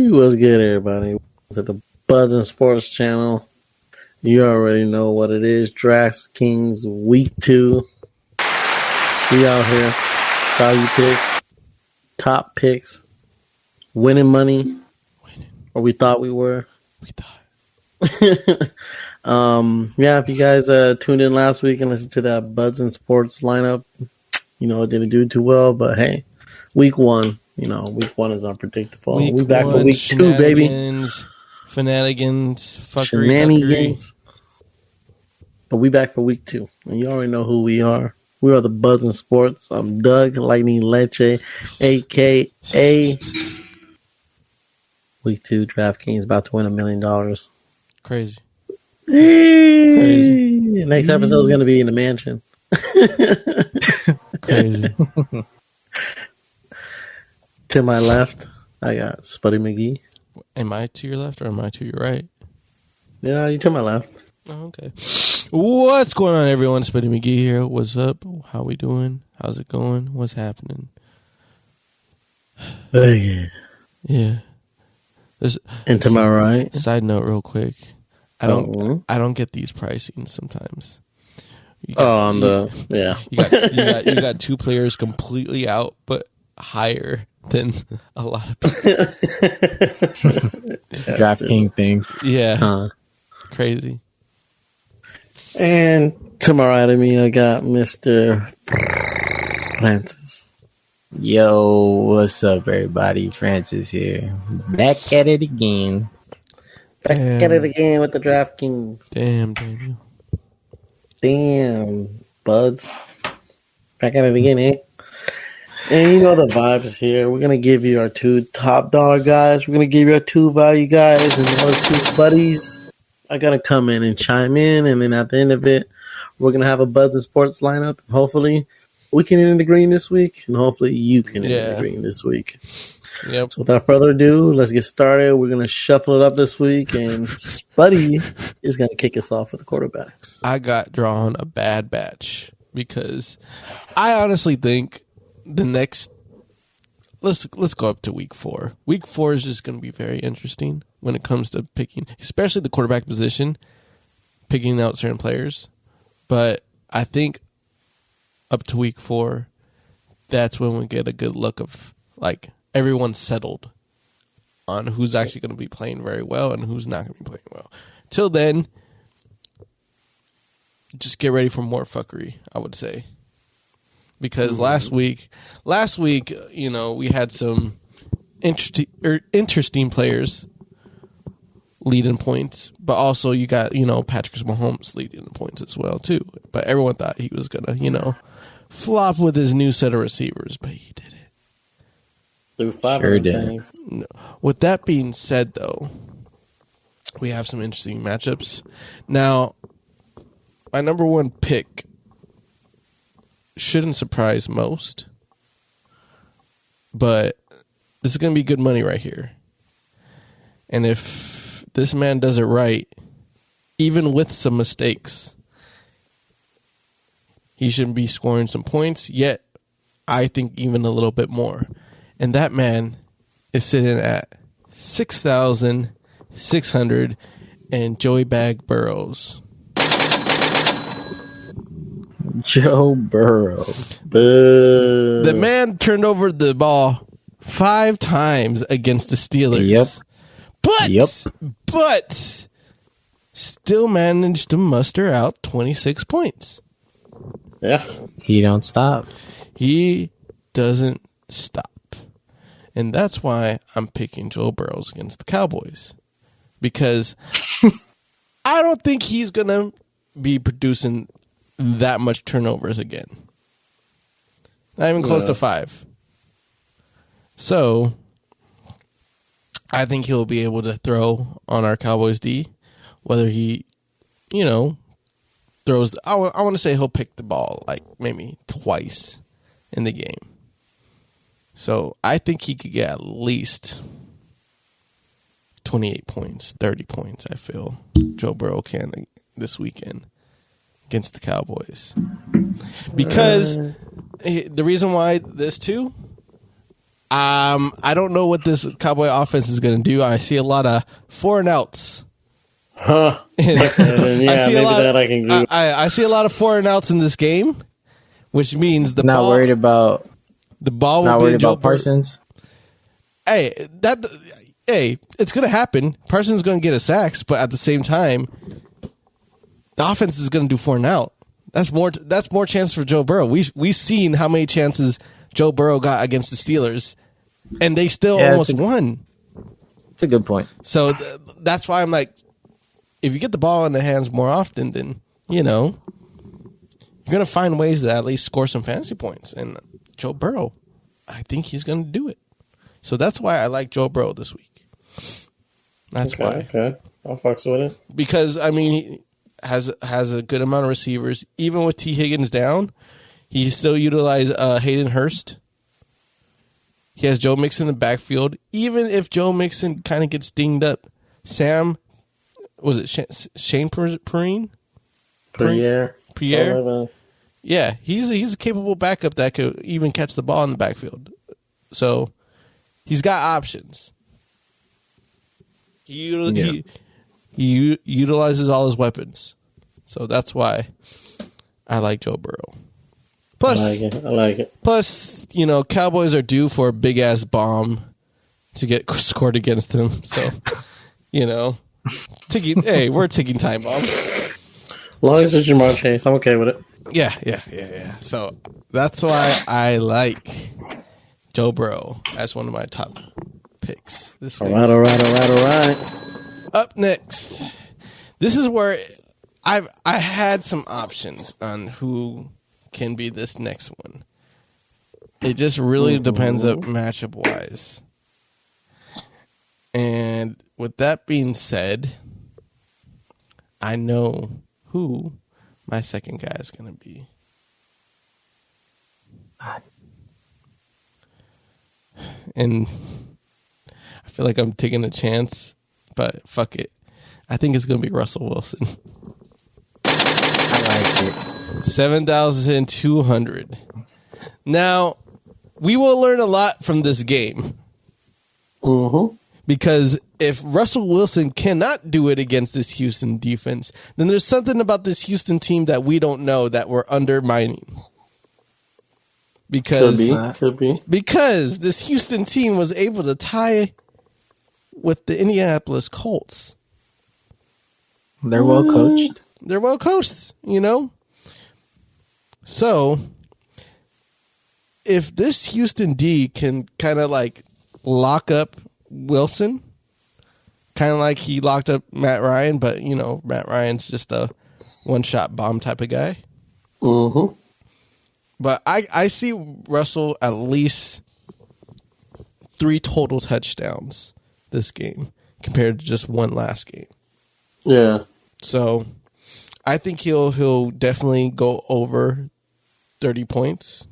What's good, everybody? To the Buzz and Sports channel. You already know what it is. DraftKings Week 2. We out here. Value picks. Top picks. Winning money. Or we thought we were. Yeah, if you guys tuned in last week and listened to that Buzz and Sports lineup, you know, it didn't do too well, but hey, week 1. You know, week 1 is unpredictable. We back for week 2, baby. Shenanigans, fuckery. But we back for week 2. And you already know who we are. We are the Buzz and Sports. I'm Doug, Lightning Leche, a.k.a. Week 2, DraftKings about to win $1 million. Crazy. Crazy. Next episode is going to be in the mansion. Crazy. To my left, I got Spuddy McGee. Am I to your left or am I to your right? Yeah, you to my left. Oh, okay. What's going on, everyone? Spuddy McGee here. What's up? How we doing? How's it going? What's happening? Yeah. And to my right. Side note, real quick. I don't get these pricings sometimes. You got two players completely out, but higher than a lot of people. DraftKings things. Yeah. Crazy. And to my right of me, I got Mr. Francis. Yo, what's up, everybody? Francis here. Back at it again. Back at it again with the DraftKings. Damn, Daniel. Damn, buds. Back at it again, eh? And you know the vibes here. We're going to give you our 2 top dollar guys. We're going to give you our 2 value guys. And the other 2 buddies are going to come in and chime in. And then at the end of it, we're going to have a Buzz and Sports lineup. Hopefully, we can end the green this week. And hopefully, you can end the green this week. Yep. So without further ado, let's get started. We're going to shuffle it up this week. And Spuddy is going to kick us off with the quarterbacks. I got drawn a bad batch because I honestly think the next let's go up to week 4. Week 4 is just going to be very interesting when it comes to picking, especially the quarterback position, picking out certain players. But I think up to week 4, that's when we get a good look of like everyone's settled on who's actually going to be playing very well and who's not going to be playing well. Till then, just get ready for more fuckery, I would say. Because last week, you know, we had some interesting players leading points, but also you got, you know, Patrick Mahomes leading points as well too. But everyone thought he was gonna, you know, flop with his new set of receivers, but he didn't. Through 5 things. No. With that being said, though, we have some interesting matchups. Now, my number 1 pick shouldn't surprise most, but this is going to be good money right here. And if this man does it right, even with some mistakes, he should be scoring some points, yet I think even a little bit more. And that man is sitting at 6,600 and Joey Bag Burrows. Joe Burrow. Boo. The man turned over the ball 5 times against the Steelers. But still managed to muster out 26 points. Yeah. He don't stop. He doesn't stop. And that's why I'm picking Joe Burrow against the Cowboys. Because I don't think he's going to be producing that much turnovers again. Not even close to 5. So I think he'll be able to throw on our Cowboys D. Whether he, you know, throws. I want to say he'll pick the ball like maybe twice in the game. So I think he could get at least 28 points, 30 points, I feel Joe Burrow can this weekend against the Cowboys. Because the reason why this too, I don't know what this Cowboy offense is going to do. I see a lot of 4 and outs. Huh. Yeah, I can agree. I see a lot of 4 and outs in this game, which means the ball Worried about the ball. Not will worried be about Parsons. Hey, it's going to happen. Parsons is going to get a sacks, but at the same time, the offense is going to do 4 and out. That's more chance for Joe Burrow. We've seen how many chances Joe Burrow got against the Steelers, and they still almost won. It's a good point. So that's why I'm like, if you get the ball in the hands more often, then, you're going to find ways to at least score some fantasy points. And Joe Burrow, I think he's going to do it. So that's why I like Joe Burrow this week. That's why. Okay, I'll fucks with it. Because, he has a good amount of receivers. Even with T. Higgins down, he still utilized Hayden Hurst. He has Joe Mixon in the backfield. Even if Joe Mixon kind of gets dinged up, Shane Perrine? Pierre. Yeah, he's a capable backup that could even catch the ball in the backfield. So he's got options. He utilizes all his weapons. So that's why I like Joe Burrow. Plus, I like it. Plus, Cowboys are due for a big ass bomb to get scored against them. So, we're a ticking time bomb. As long as it's Jamar Chase, I'm okay with it. Yeah. So that's why I like Joe Burrow as one of my top picks this week. All right. Up next, this is where I had some options on who can be this next one. It just really depends on matchup wise. And with that being said, I know who my second guy is going to be. And I feel like I'm taking a chance, but fuck it. I think it's going to be Russell Wilson. I like it. 7,200. Now, we will learn a lot from this game. Mm-hmm. Because if Russell Wilson cannot do it against this Houston defense, then there's something about this Houston team that we don't know that we're undermining. Because could be. Because this Houston team was able to tie with the Indianapolis Colts. They're well coached. They're well coached, So, if this Houston D can kind of like lock up Wilson, kind of like he locked up Matt Ryan, but Matt Ryan's just a one-shot bomb type of guy. Mm-hmm. But I see Russell at least 3 total touchdowns this game compared to just one last game. Yeah. So I think he'll definitely go over 30 points.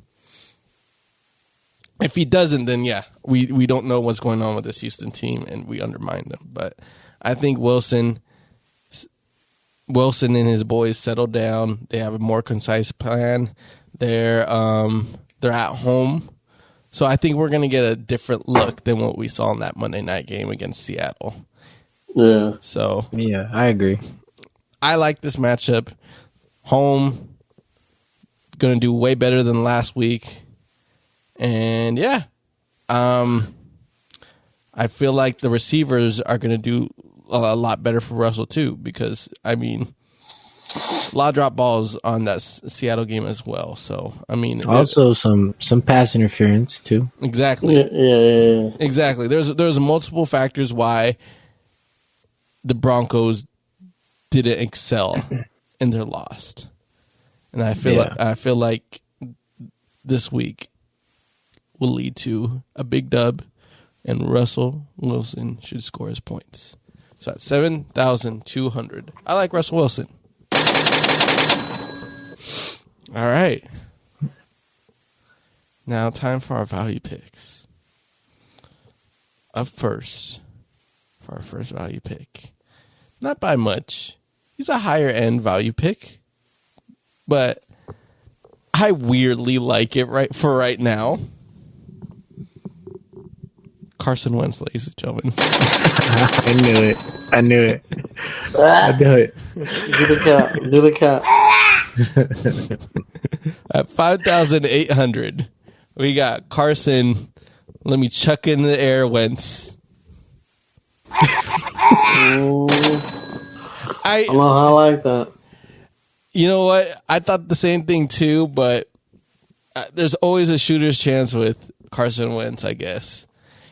If he doesn't, then we don't know what's going on with this Houston team and we undermine them. But I think Wilson and his boys settled down. They have a more concise plan. They're at home. So I think we're going to get a different look than what we saw in that Monday night game against Seattle. Yeah. So yeah, I agree. I like this matchup. Home, going to do way better than last week. And I feel like the receivers are going to do a lot better for Russell too, because a lot of drop balls on that Seattle game as well. So also some pass interference too. Exactly. Yeah. Exactly. There's multiple factors why the Broncos didn't excel in their loss, and I feel like this week will lead to a big dub, and Russell Wilson should score his points. So at 7,200, I like Russell Wilson. All right. Now time for our value picks. Up first, for our first value pick. Not by much. He's a higher end value pick, but I weirdly like it right now. Carson Wentz, ladies and gentlemen. I knew it. I do it. Do the count. At 5,800, we got Carson. Let me chuck in the air Wentz. I don't know how I like that. You know what? I thought the same thing too, but there's always a shooter's chance with Carson Wentz, I guess.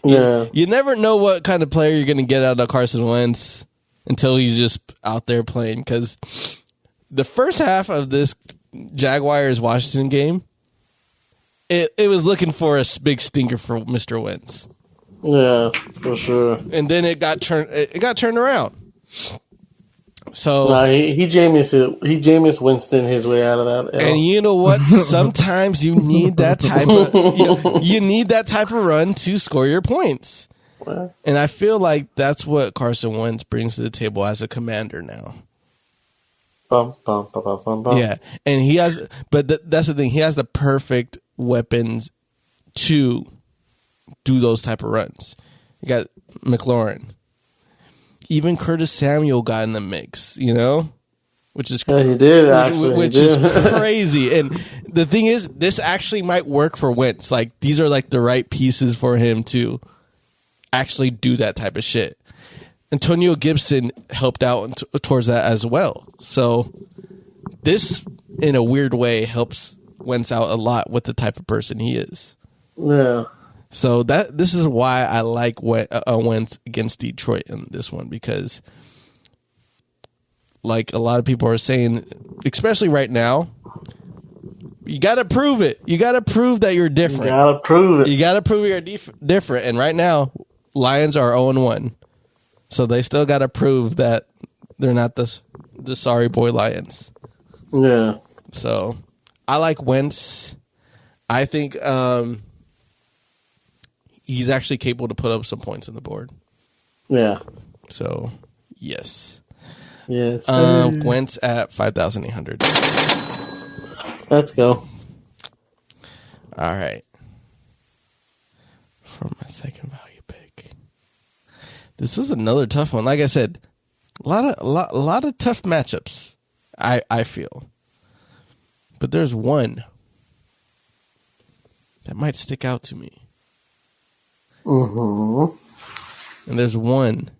Yeah. You never know what kind of player you're going to get out of Carson Wentz until he's just out there playing. Because the first half of this Jaguars-Washington game, it was looking for a big stinker for Mr. Wentz. Yeah, for sure. And then it got turned around. So nah, he Jameis Winston his way out of that. And you know what? Sometimes you need that type of you need that type of run to score your points. Well, And I feel like that's what Carson Wentz brings to the table as a commander now. bum, bum, bum, bum, bum, bum. Yeah, and he has, but that's the thing. He has the perfect weapons to do those type of runs. You got McLaurin. Even Curtis Samuel got in the mix, you know, which is Yeah, he did actually. which he is did. crazy. And the thing is, this actually might work for Wentz. Like these are like the right pieces for him to actually do that type of shit. Antonio Gibson helped out towards that as well. So this, in a weird way, helps Wentz out a lot with the type of person he is. Yeah. So this is why I like Wentz against Detroit in this one, because like a lot of people are saying, especially right now, you got to prove it. You got to prove that you're different. You gotta prove it. You got to prove you're different. And right now, Lions are 0-1. So they still got to prove that they're not the sorry boy Lions. Yeah. So I like Wentz. I think he's actually capable to put up some points on the board. Yeah. So, yes. Yeah. Wentz at 5,800. Let's go. All right. For my second value pick. This is another tough one. Like I said, a lot of tough matchups, I feel. But there's one that might stick out to me. Mm-hmm. And there's one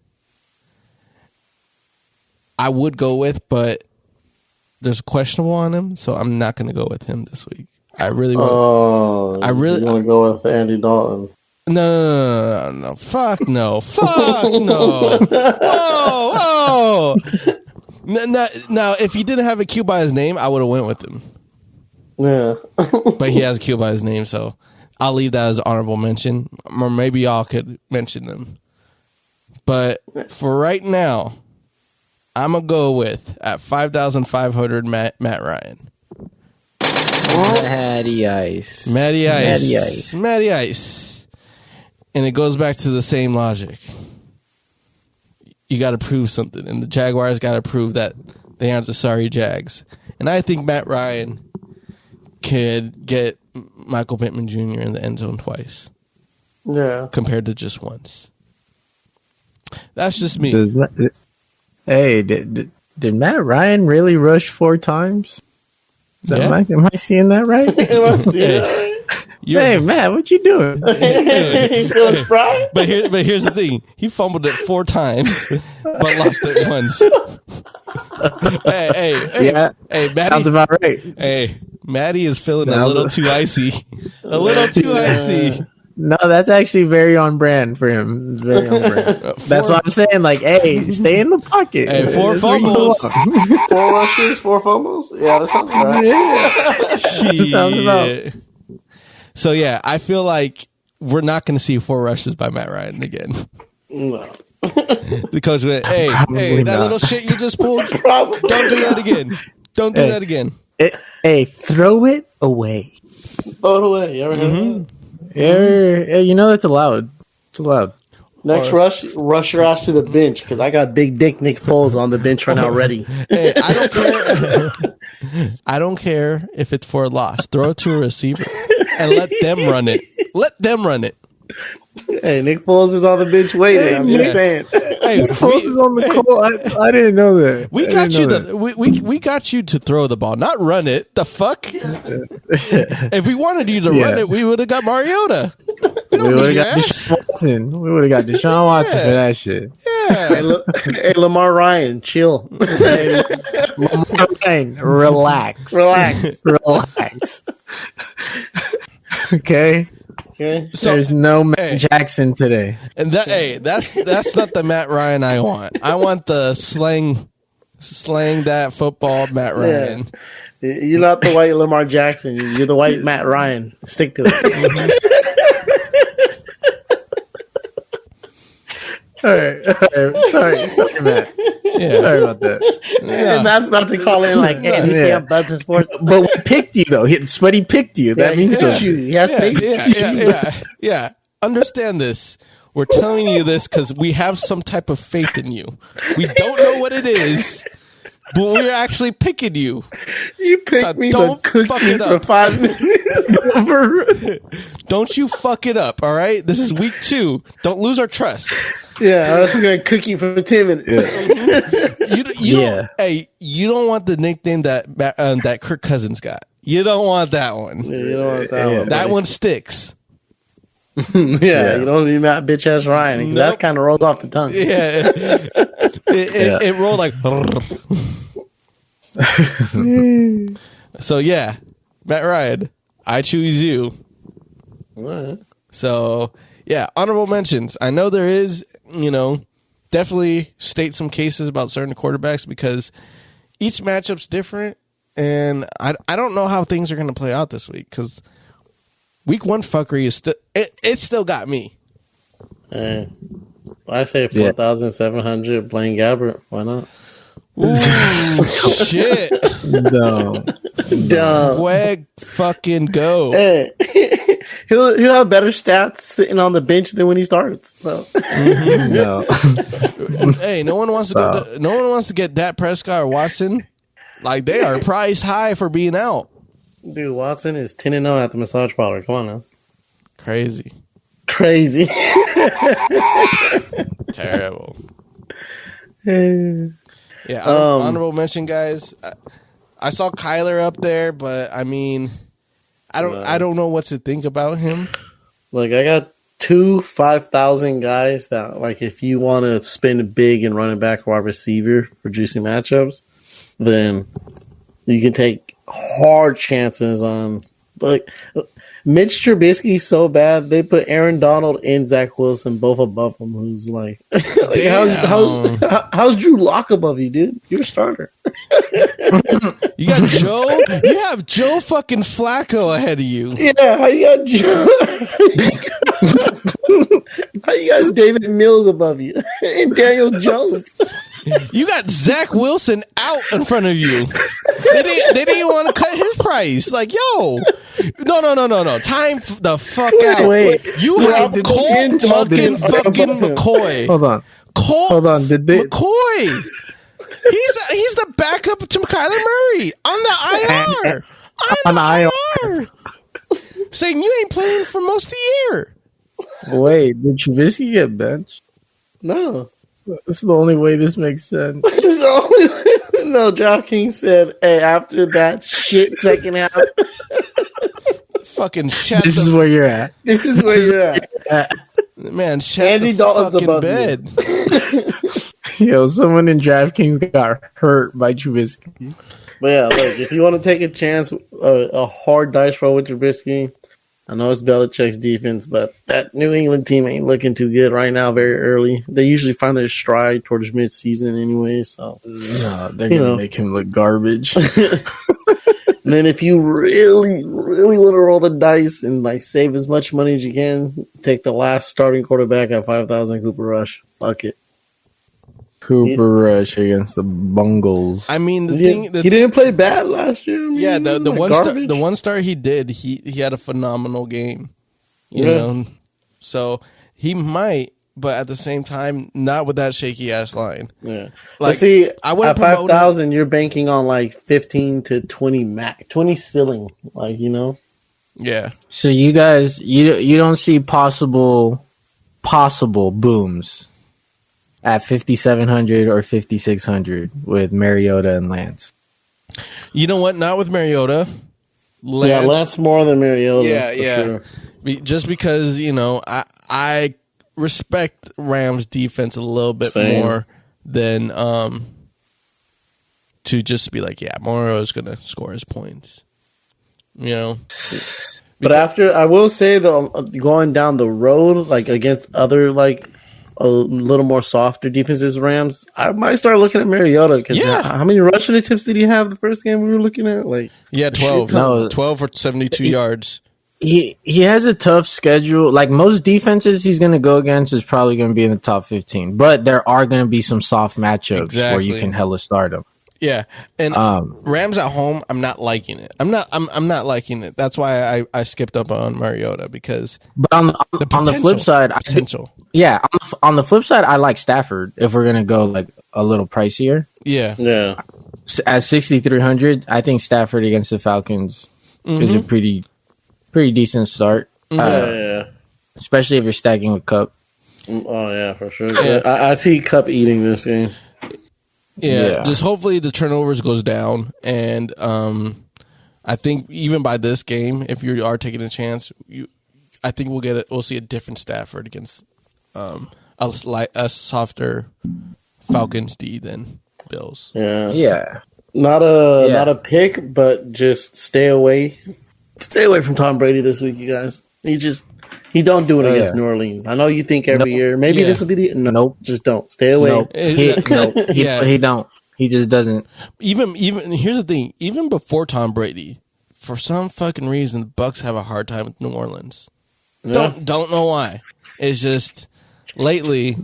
I would go with, but there's questionable on him, so I'm not going to go with him this week. I really want. You want to go with Andy Dalton? No. Fuck no. Fuck no. Whoa. Now, if he didn't have a Q by his name, I would have went with him. Yeah. But he has a Q by his name, so I'll leave that as an honorable mention. Or maybe y'all could mention them. But for right now, I'm going to go with, at 5,500, Matt Ryan. Matty Ice. Matty Ice. And it goes back to the same logic. You got to prove something. And the Jaguars got to prove that they aren't the sorry Jags. And I think Matt Ryan could get Michael Pittman Jr. in the end zone twice. Yeah. Compared to just once. That's just me. Did Matt Ryan really rush 4 times? Yeah. Am I seeing that right? Hey, Matt, what you doing? You feeling spry? But here's the thing. He fumbled it 4 times, but lost it once. Hey, Matty, sounds about right. Hey, Matty is feeling a little too icy. A little too icy. No, that's actually very on brand for him. It's very on brand. That's what I'm saying. Like, hey, stay in the pocket. Hey, 4 That's where you fumbles. belong. 4 rushes, 4 fumbles. Yeah, that sounds right. Yeah. Sounds about. So yeah, I feel like we're not going to see 4 rushes by Matt Ryan again. No. The coach went, hey, that not. little shit you just pulled, Probably. don't do that again. Don't do that again. Hey, throw it away. Throw it away. You ever heard of that? Yeah, you know that's allowed. It's allowed. Next rush your ass to the bench because I got big dick Nick Foles on the bench right now ready. Hey, I don't care. I don't care if it's for a loss. Throw it to a receiver and let them run it. Let them run it. Hey, Nick Foles is on the bench waiting. I'm just saying. Hey, Foles is on the call. I didn't know that. we got you we got you to throw the ball, not run it. The fuck? If we wanted you to run it, we would have got Mariota. We would have got Deshaun Watson. We would have got Deshaun Watson for that shit. Yeah. Hey, Lamar Ryan, chill. Hey, Lamar Ryan, relax. Okay. So, there's no Matt Jackson today. And that's not the Matt Ryan I want. I want the slang that football Matt Ryan. Yeah. You're not the white Lamar Jackson. You're the white Matt Ryan. Stick to it. All right. Sorry, Matt. Yeah. Sorry about that. Yeah. Matt's about to call in like, hey, we stay on Buds and Sports. But we picked you, though. Spuddy picked you. That means so. He has faith. Yeah. Understand this. We're telling you this because we have some type of faith in you. We don't know what it is, but we're actually picking you. You picked me, don't fuck it up. For 5 minutes. Don't you fuck it up, all right? This is week 2. Don't lose our trust. Yeah, I was going to cook you for 10 minutes. You don't want the nickname that Kirk Cousins got. You don't want that one. Yeah, you don't want that one. That one sticks. You don't need that bitch ass Ryan because that kind of rolls off the tongue. Yeah, it rolled like. So yeah, Matt Ryan, I choose you. What? So yeah, honorable mentions. I know there is, definitely state some cases about certain quarterbacks because each matchup's different, and I don't know how things are going to play out this week because week 1 fuckery is still it still got me. I say 4,700 Blaine Gabbert. Why not? Ooh, shit. No. Swag fucking go. Hey. He'll have better stats sitting on the bench than when he starts. So. No. Hey, no one wants to get Dak Prescott or Watson. Like they are priced high for being out. Dude, Watson is 10-0 at the massage parlor. Come on now. Crazy. Terrible. Terrible. Yeah, honorable mention, guys. I saw Kyler up there, but I mean, I don't know what to think about him. Like, I got 2 5,000 guys that, like, if you want to spend big and running back wide receiver for juicy matchups, then you can take hard chances on, like, Mitch Trubisky's so bad they put Aaron Donald and Zach Wilson both above him. Who's like how's Drew Lock above you, dude? You're a starter. You got Joe. You have Joe fucking Flacco ahead of you. Yeah, how you got Joe? How you got David Mills above you and Daniel Jones? You got Zach Wilson out in front of you. They didn't even want to cut his price. Like, yo, no. Time the fuck out. Wait. You have Colt fucking McCoy. Hold on. Did they? McCoy. He's the backup to Kyler Murray on the IR. On the IR. Saying you ain't playing for most of the year. Wait, did Trubisky get benched? No. This is the only way this makes sense. No, DraftKings said, hey, after that shit second half. Fucking shut This is where you're at. This is where you're at. Man, shut Andy the Dalton's fucking above bed. Yo, someone in DraftKings got hurt by Trubisky. But yeah, look, if you want to take a chance, a hard dice roll with Trubisky, I know it's Belichick's defense, but that New England team ain't looking too good right now very early. They usually find their stride towards mid-season anyway, so. No, they're going to make him look garbage. And then if you really, really want to roll the dice and like save as much money as you can, take the last starting quarterback at 5,000, Cooper Rush. Fuck it. Cooper Rush against the Bungles. I mean, he didn't play bad last year. I mean, yeah, the one start he did, he had a phenomenal game. You know, so he might, but at the same time, not with that shaky ass line. Yeah, like see, I would at 5,000, you're banking on like 15 to 20 ceiling, like Yeah. So you guys, you don't see possible booms at 5,700 or 5,600 with Mariota and Lance. You know what? Not with Mariota. Lance more than Mariota. Yeah. Sure. Just because, I respect Rams defense a little bit more than to just be like, Mariota's going to score his points. But after, I will say, though, going down the road, like against other, like a little more softer defenses, Rams, I might start looking at Mariota because how many rushing attempts did he have the first game we were looking at? 12. No. 12 for 72 yards. He has a tough schedule. Like most defenses he's going to go against is probably going to be in the top 15. But there are going to be some soft matchups where you can hella start him. Yeah, and Rams at home, I'm not liking it. I'm not liking it. That's why I skipped up on Mariota because. But on the flip side, on the flip side, I like Stafford. If we're gonna go like a little pricier, yeah. At 6,300, I think Stafford against the Falcons is a pretty decent start. Especially if you're stacking with Cup. Oh yeah, for sure. Yeah. I see Cup eating this game. Yeah, just hopefully the turnovers goes down, and I think even by this game, if you are taking a chance, I think we'll see a different Stafford against a softer Falcons D than Bills. Yeah. Not a pick, but just stay away from Tom Brady this week, you guys. He don't do it against New Orleans. I know you think every year. Maybe this will be the nope. Just don't stay away. Nope. He don't. He just doesn't. Even here's the thing. Even before Tom Brady, for some fucking reason, the Bucks have a hard time with New Orleans. Yeah. Don't know why. It's just lately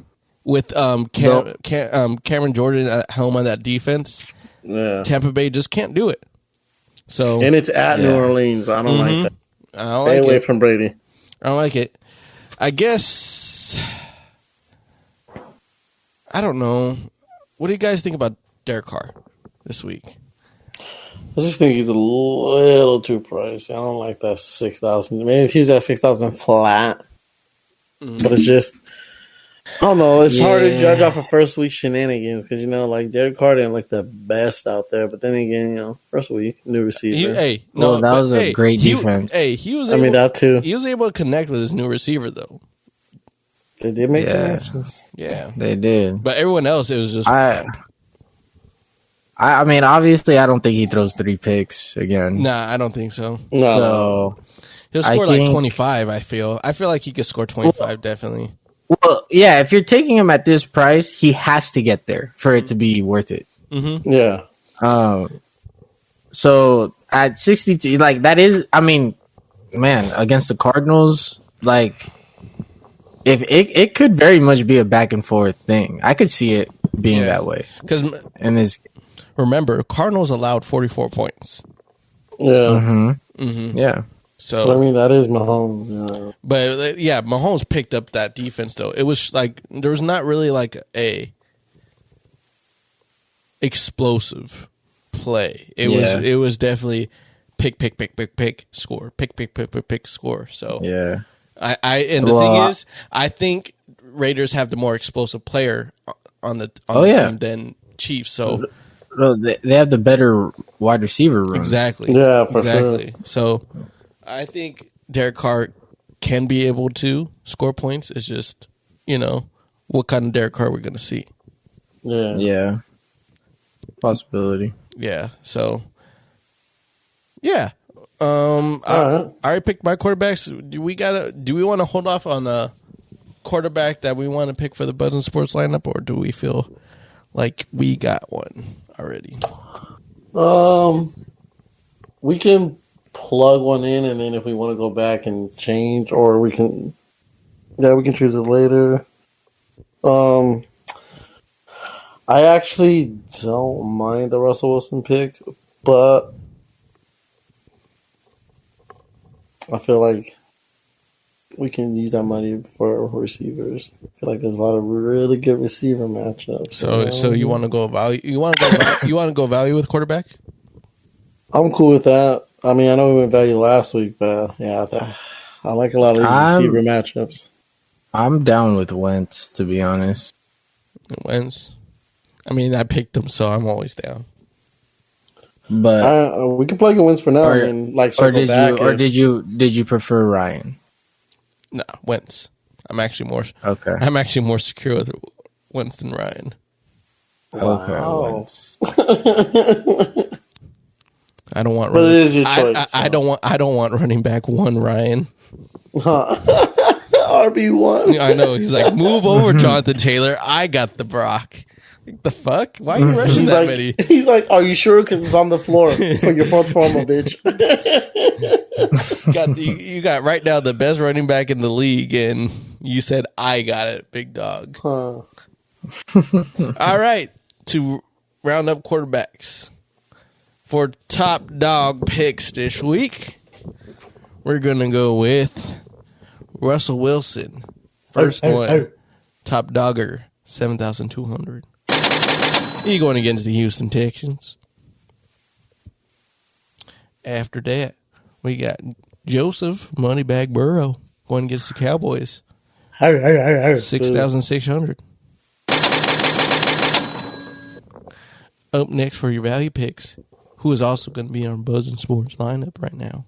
with Cameron Jordan at helm on that defense. Yeah. Tampa Bay just can't do it. So and it's at New Orleans. I don't like that. I don't stay like away it. from Brady. I don't like it. I guess I don't know. What do you guys think about Derek Carr this week? I just think he's a little too pricey. I don't like that 6,000. Maybe if he was at 6,000 flat, but it's just I don't know. It's hard to judge off of first week shenanigans because like Derek Carr didn't look the best out there. But then again, first week new receiver. That was a great defense. He was. That too. He was able to connect with his new receiver though. They did make connections. Yeah, they did. But everyone else, it was just. I mean, obviously, I don't think he throws 3 picks again. Nah, I don't think so. No, he'll score like 25. I feel like he could score 25 definitely. Well, yeah, if you're taking him at this price, he has to get there for it to be worth it. Mm-hmm. Yeah. So at 62, like that is, I mean, man, against the Cardinals, like if it could very much be a back and forth thing. I could see it being that way. Because and remember, Cardinals allowed 44 points. Yeah. Mm-hmm. Mm-hmm. Yeah. So but, I mean, that is Mahomes. Yeah. But Mahomes picked up that defense though. It was like there was not really like a explosive play. It was definitely pick score, pick score. So yeah, the thing is, I think Raiders have the more explosive player on the team than Chiefs. So they have the better wide receiver room. Exactly. Yeah, exactly. Sure. So I think Derek Carr can be able to score points. It's just, what kind of Derek Carr we're going to see. Yeah. Yeah. Possibility. Yeah. So, yeah. I already picked my quarterbacks. Do we want to hold off on a quarterback that we want to pick for the Buzz and Sports lineup, or do we feel like we got one already? We can plug one in, and then if we want to go back and change, or we can choose it later. I actually don't mind the Russell Wilson pick, but I feel like we can use that money for receivers. I feel like there's a lot of really good receiver matchups. So you want to go value? You want to go value with quarterback? I'm cool with that. I mean, I know we went value last week, but yeah, I like a lot of these receiver matchups. I'm down with Wentz, to be honest. Wentz. I mean, I picked him, so I'm always down. But we can play Wentz for now. I mean, like circle back. Did you prefer Ryan? No, Wentz. I'm actually more secure with Wentz than Ryan. Wow. Okay. I don't want. But it is your choice. I don't want running back one Ryan. RB1. I know. He's like, move over, Jonathan Taylor. I got the Brock. Like, the fuck? Why are you rushing that many? He's like, are you sure? Because it's on the floor for your front formal, bitch. You got right now the best running back in the league, and you said I got it, big dog. Huh. All right, to round up quarterbacks for top dog picks this week, we're gonna go with Russell Wilson. First one, top dogger, 7,200. He going against the Houston Texans. After that, we got Joseph Moneybag Burrow going against the Cowboys. 6,600. Up next for your value picks, who is also going to be in our Buzz and Sports lineup right now.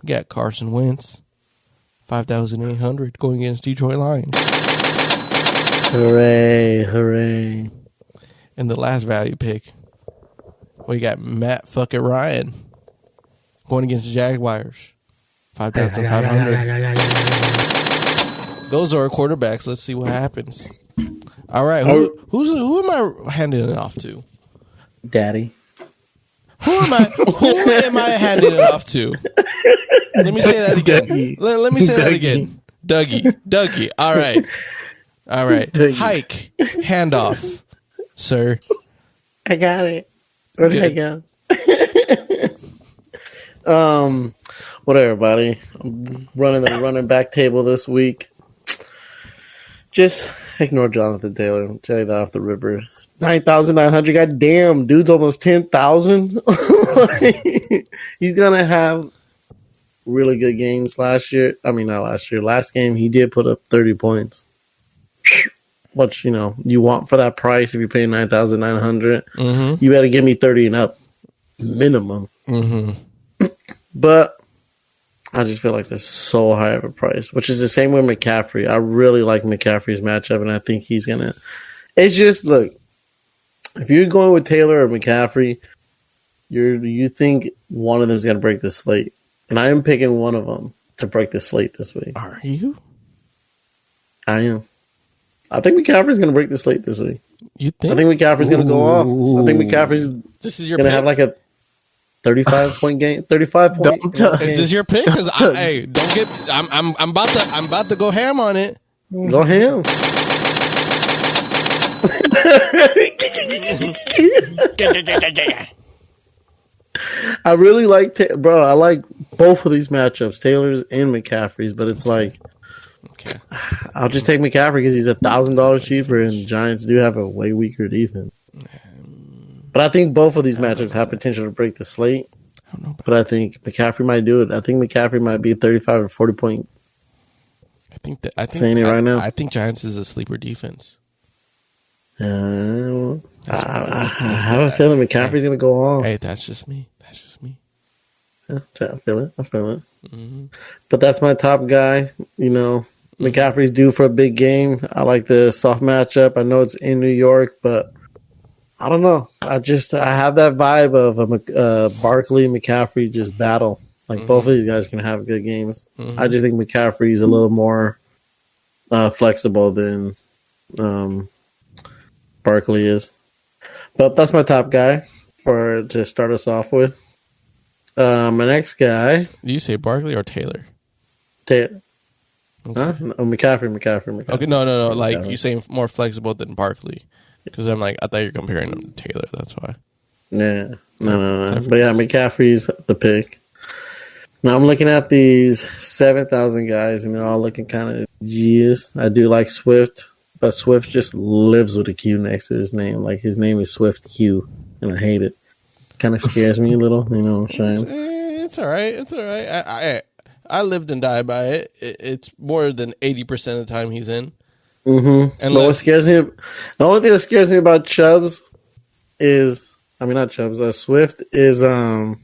We got Carson Wentz, 5,800 going against Detroit Lions. Hooray. And the last value pick, we got Matt fucking Ryan going against the Jaguars, 5,500. Those are our quarterbacks. Let's see what happens. All right, who am I handing it off to? Daddy. Who am I handing it off to? Let me say that again. Let me say that again. Dougie. All right. Dougie. Hike. Handoff, sir. I got it. Where did I go? What everybody? I'm running the running back table this week. Just ignore Jonathan Taylor. I'll tell you that off the river. 9,900. God damn, dude's almost 10,000. He's gonna have really good games last year. I mean, not last year. Last game, he did put up 30 points. What you want for that price? If you're paying 9,900, you better give me 30 and up minimum. But I just feel like that's so high of a price, which is the same with McCaffrey. I really like McCaffrey's matchup, and I think he's going to... It's just, look, if you're going with Taylor or McCaffrey, you think one of them's going to break the slate. And I am picking one of them to break the slate this week. Are you? I am. I think McCaffrey's going to break the slate this week. You think? I think McCaffrey's going to go off. I think McCaffrey's going to have like a 35-point game. 35 point. Is this your pick? Because hey, don't get. I'm about to go ham on it. Go ham. I really like, I like both of these matchups, Taylor's and McCaffrey's. But it's like, okay, I'll just take McCaffrey because he's $1,000 cheaper, and Giants do have a way weaker defense. But I think both of these matchups have potential to break the slate. But I think McCaffrey might do it. I think McCaffrey might be a 35 or 40 point. Saying it right now. I think Giants is a sleeper defense. I have a feeling McCaffrey's going to go off. Hey, that's just me. Yeah, I feel it. Mm-hmm. But that's my top guy. McCaffrey's due for a big game. I like the soft matchup. I know it's in New York, but I don't know. I have that vibe of a Barkley McCaffrey just battle. Like both of these guys can have good games. I just think McCaffrey's a little more flexible than Barkley is. But that's my top guy to start us off with. My next guy. Do you say Barkley or Taylor? Taylor. Okay. Huh? No, McCaffrey. Okay, no. Like McCaffrey. You saying more flexible than Barkley? Because I'm like, I thought you're comparing him to Taylor. That's why. Yeah. No. But yeah, McCaffrey's the pick. Now I'm looking at these 7,000 guys, and they're all looking kind of genius. I do like Swift, but Swift just lives with a Q next to his name. Like his name is Swift Q, and I hate it. Kind of scares me a little. You know what I'm saying? It's all right. It's all right. I lived and died by it. It's more than 80% of the time he's in. Mm-hmm. But what scares me, the only thing that scares me about Chubbs is, I mean, not Chubbs, Swift is kind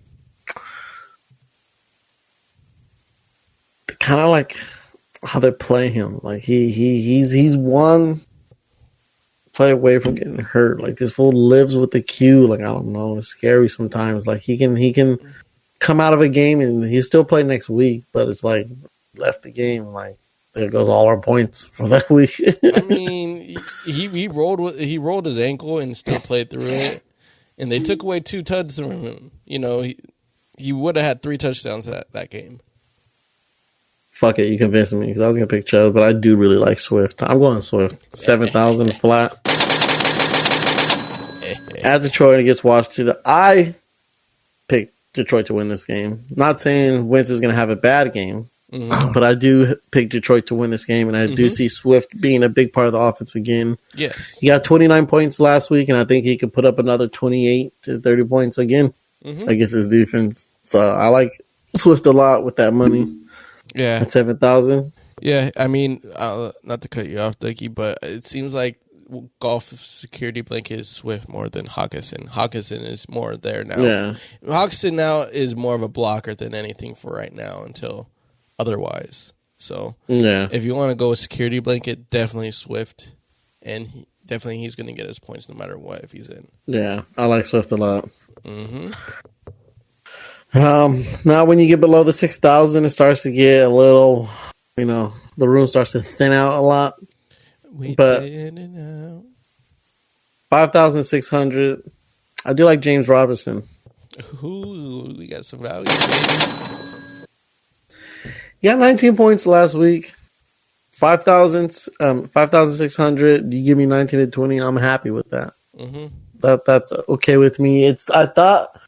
of like how they play him. Like he's one play away from getting hurt. Like this fool lives with the Q. Like I don't know, it's scary sometimes. Like he can come out of a game and he still play next week, but it's like left the game. Like there goes all our points for that week. I mean, he rolled his ankle and still played through it, and they took away 2 tuds from him. You know, he would have had 3 touchdowns that game. Fuck it, you convinced me because I was gonna pick Chubb, but I do really like Swift. I'm going Swift, 7,000 flat at Detroit against Washington. I picked Detroit to win this game. Not saying Wentz is gonna have a bad game. Mm-hmm. But I do pick Detroit to win this game, and I do see Swift being a big part of the offense again. Yes. He got 29 points last week, and I think he could put up another 28 to 30 points again against his defense. So I like Swift a lot with that money. Yeah. At 7,000. Yeah, I mean, not to cut you off, Dickie, but it seems like golf security blanket is Swift more than Hawkinson. Hawkinson is more there now. Yeah. Hawkinson now is more of a blocker than anything for right now until otherwise. So yeah, if you want to go with security blanket, definitely Swift, and he's going to get his points no matter what if he's in. Yeah, I like Swift a lot. Now when you get below the 6,000, it starts to get a little, the room starts to thin out a lot. But 5,600, I do like James Robinson. Ooh, we got some value, baby. He got 19 points last week. 5,600. You give me 19 to 20. I'm happy with that. That's okay with me. I thought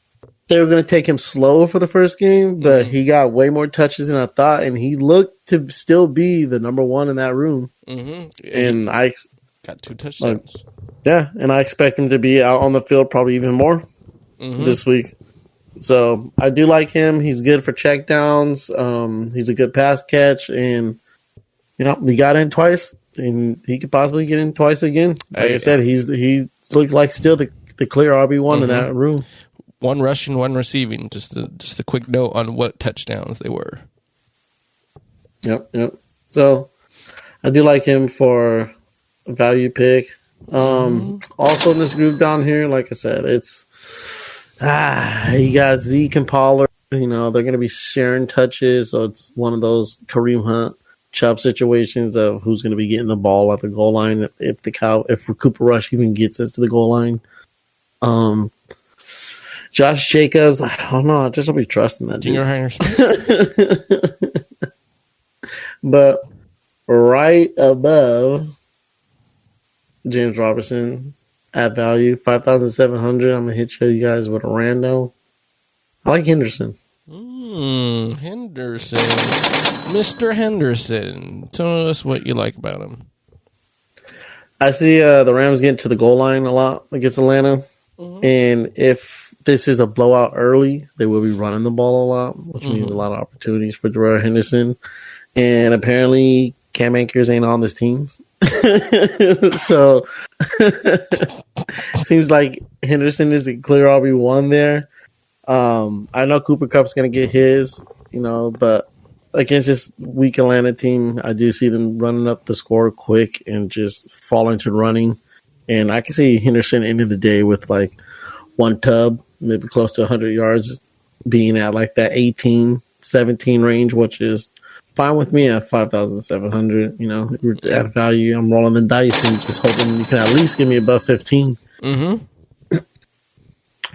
they were going to take him slow for the first game, but he got way more touches than I thought, and he looked to still be the number one in that room. And I got 2 touchdowns. And I expect him to be out on the field probably even more this week. So I do like him. He's good for checkdowns. He's a good pass catch, and he got in twice, and he could possibly get in twice again. Like I said, he looked like still the clear RB1 in that room. 1 rushing, 1 receiving. Just a quick note on what touchdowns they were. Yep. So I do like him for a value pick. Also in this group down here, like I said, it's you got Zeke and Pollard. They're going to be sharing touches, so it's one of those Kareem Hunt, Chubb situations of who's going to be getting the ball at the goal line if Cooper Rush even gets us to the goal line. Josh Jacobs, I don't know. I just don't be trusting that dude. But right above James Robinson at value, 5,700. I'm going to hit you guys with a rando. I like Henderson. Henderson. Mr. Henderson. Tell us what you like about him. I see the Rams getting to the goal line a lot against Atlanta. And if this is a blowout early, they will be running the ball a lot, which means a lot of opportunities for Darrell Henderson. And apparently Cam Akers ain't on this team. So seems like Henderson is a clear RB1 there. I know Cooper Kupp's going to get his, but against this weak Atlanta team, I do see them running up the score quick and just falling to running. And I can see Henderson ending the day with like 1 tub, maybe close to 100 yards, being at like that 18, 17 range, which is fine with me at 5,700. At value, I'm rolling the dice and just hoping you can at least give me above 15.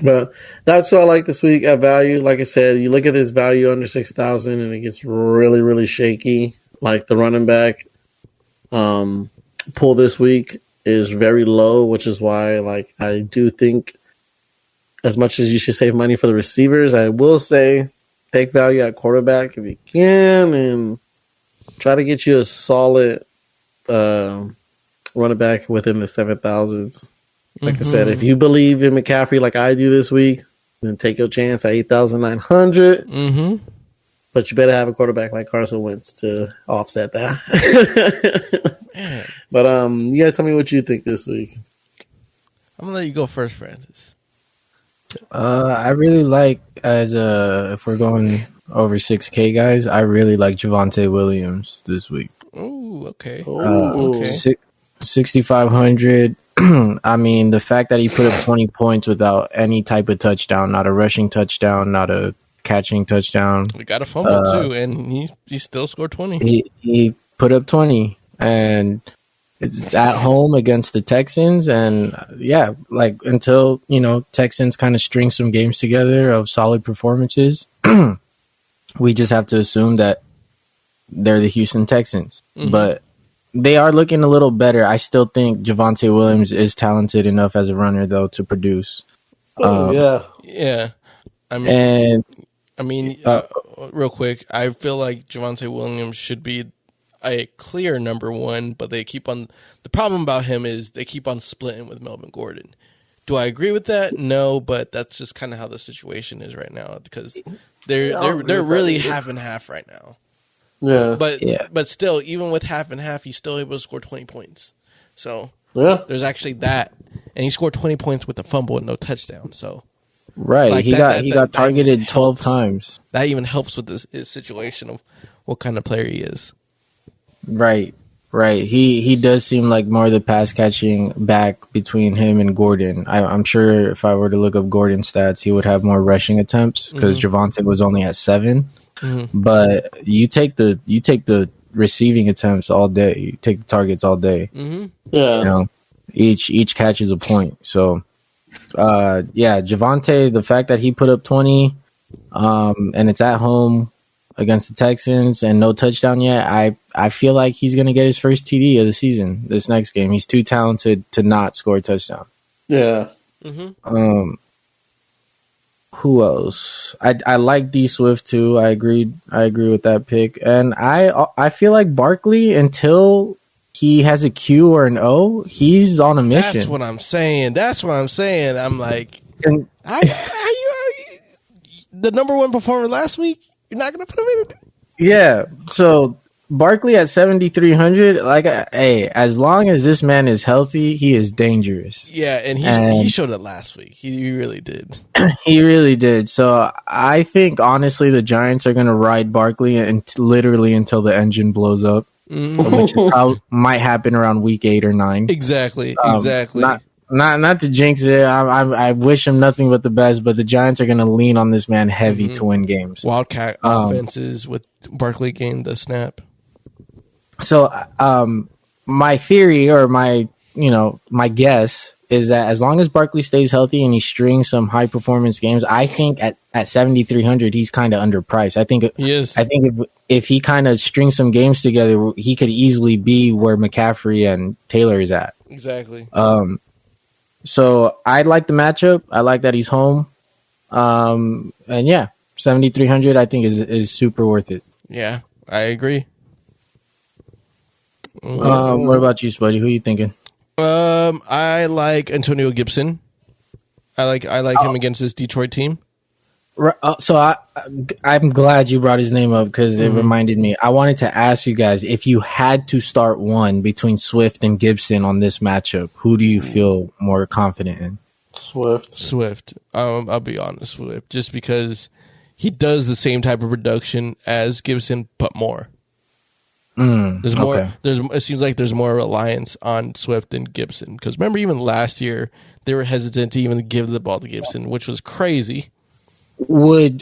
But that's what I like this week at value. Like I said, you look at this value under 6,000 and it gets really, really shaky. Like the running back pull this week is very low, which is why I do think as much as you should save money for the receivers, I will say take value at quarterback if you can and try to get you a solid running back within the 7,000s. Like I said, if you believe in McCaffrey like I do this week, Then take your chance at 8,900. Mm-hmm. But you better have a quarterback like Carson Wentz to offset that. Man. But you guys tell me what you think this week. I'm gonna let you go first, Francis. I really like if we're going over 6K guys, I really like Javonte Williams this week. Ooh, okay. Okay. 6,500. I mean, the fact that he put up 20 points without any type of touchdown, not a rushing touchdown, not a catching touchdown. We got a fumble too, and he still scored 20. He put up 20, and it's at home against the Texans, and yeah, like until Texans kind of string some games together of solid performances, we just have to assume that they're the Houston Texans, but they are looking a little better. I still think Javonte Williams is talented enough as a runner, though, to produce. Yeah. And real quick, I feel like Javonte Williams should be a clear number one, but the problem about him is they keep on splitting with Melvin Gordon. Do I agree with that? No, but that's just kind of how the situation is right now because they're really half and half right now. Yeah. But still, even with half and half, he's still able to score 20 points. So there's actually that. And he scored 20 points with a fumble and no touchdown. So right, he got targeted 12 times. That even helps with his situation of what kind of player he is. Right. He does seem like more the pass catching back between him and Gordon. I'm sure if I were to look up Gordon's stats, he would have more rushing attempts because Javonte was only at 7. But you take the receiving attempts all day. You take the targets all day. Yeah. Each catch is a point. So, Javonte, the fact that he put up 20, and it's at home against the Texans and no touchdown yet, I feel like he's going to get his first TD of the season this next game. He's too talented to not score a touchdown. Yeah. Who else? I like D Swift too. I agree with that pick. And I feel like Barkley, until he has a Q or an O, he's on a mission. That's what I'm saying. I'm like, how you the number one performer last week? You're not going to put him in? Yeah. So Barkley at 7,300. Like, hey, as long as this man is healthy, he is dangerous. Yeah, and he showed it last week. He really did. He really did. So I think honestly, the Giants are going to ride Barkley and literally until the engine blows up, which might happen around week 8 or 9. Exactly. Not to jinx it. I wish him nothing but the best, but the Giants are going to lean on this man heavy to win games. Wildcat offenses with Barkley getting the snap. So, my theory or my guess is that as long as Barkley stays healthy and he strings some high performance games, I think at 7,300 he's kind of underpriced. I think he is. I think if he kind of strings some games together, he could easily be where McCaffrey and Taylor is at. Exactly. So I like the matchup. I like that he's home. And yeah, 7,300 I think is super worth it. Yeah, I agree. What about you, Spuddy? Who are you thinking? I like Antonio Gibson. I like him against this Detroit team. So I'm glad you brought his name up because it reminded me. I wanted to ask you guys, if you had to start one between Swift and Gibson on this matchup, who do you feel more confident in? Swift. I'll be honest, Swift, just because he does the same type of production as Gibson, but more. There's more. Okay. It seems like there's more reliance on Swift than Gibson. Because remember, even last year they were hesitant to even give the ball to Gibson, which was crazy. Would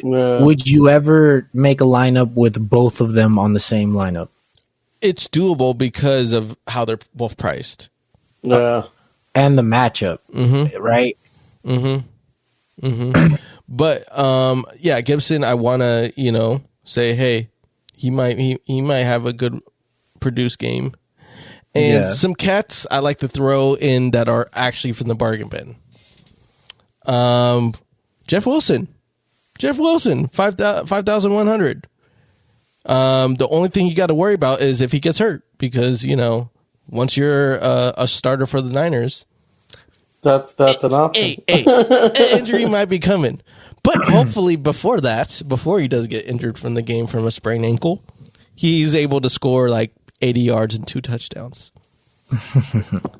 you ever make a lineup with both of them on the same lineup? It's doable because of how they're both priced. Yeah, and the matchup, right? But Gibson, I want to say, hey, he might have a good produced game, and some cats I like to throw in that are actually from the bargain bin. Jeff Wilson, 5,100. The only thing you got to worry about is if he gets hurt, because once you're a starter for the Niners, that's an option. An injury might be coming. But hopefully before he does get injured from the game from a sprained ankle, he's able to score like 80 yards and 2 touchdowns.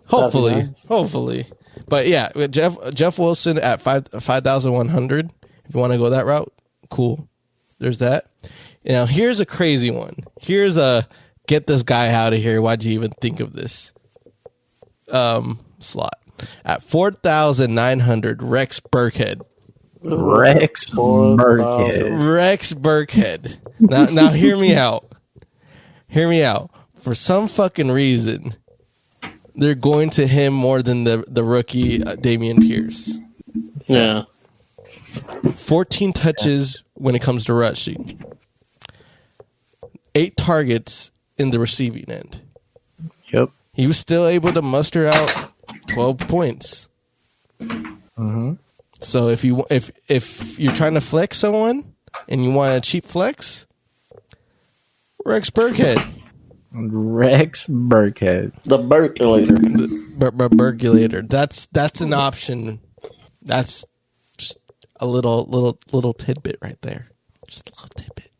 Hopefully. But yeah, with Jeff Wilson at 5,100. If you want to go that route, cool. There's that. Now here's a crazy one. Here's a get this guy out of here. Why'd you even think of this? Slot at 4,900. Rex Burkhead. Rex Burkhead. Now hear me out. For some fucking reason, they're going to him more than the rookie Dameon Pierce. Yeah. 14 touches when it comes to rushing. 8 targets in the receiving end. Yep. He was still able to muster out 12 points. Mm-hmm. So if you're trying to flex someone and you want a cheap flex, Rex Burkhead. The Burkulator. Burkulator. That's an option. That's just a little tidbit right there. Just a little tidbit.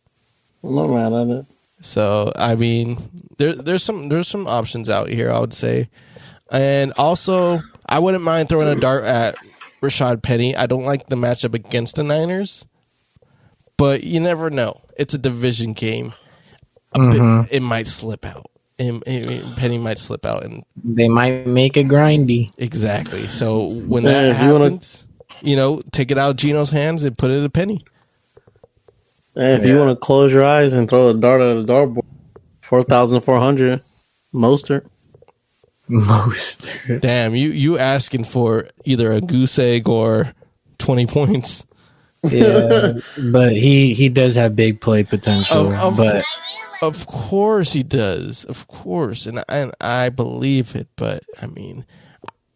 I'm not mad at it. So I mean, there's some options out here, I would say, and also I wouldn't mind throwing a dart at Rashad Penny. I don't like the matchup against the Niners, but you never know. It's a division game. It might slip out. Penny might slip out, and they might make it grindy. Exactly. So when that happens, take it out of Gino's hands and put it in Penny. And if you want to close your eyes and throw a dart at a dartboard, 4,400, Mostert. Damn, you asking for either a goose egg or 20 points. Yeah, but he does have big play potential. Of course he does. Of course. And I believe it, but I mean,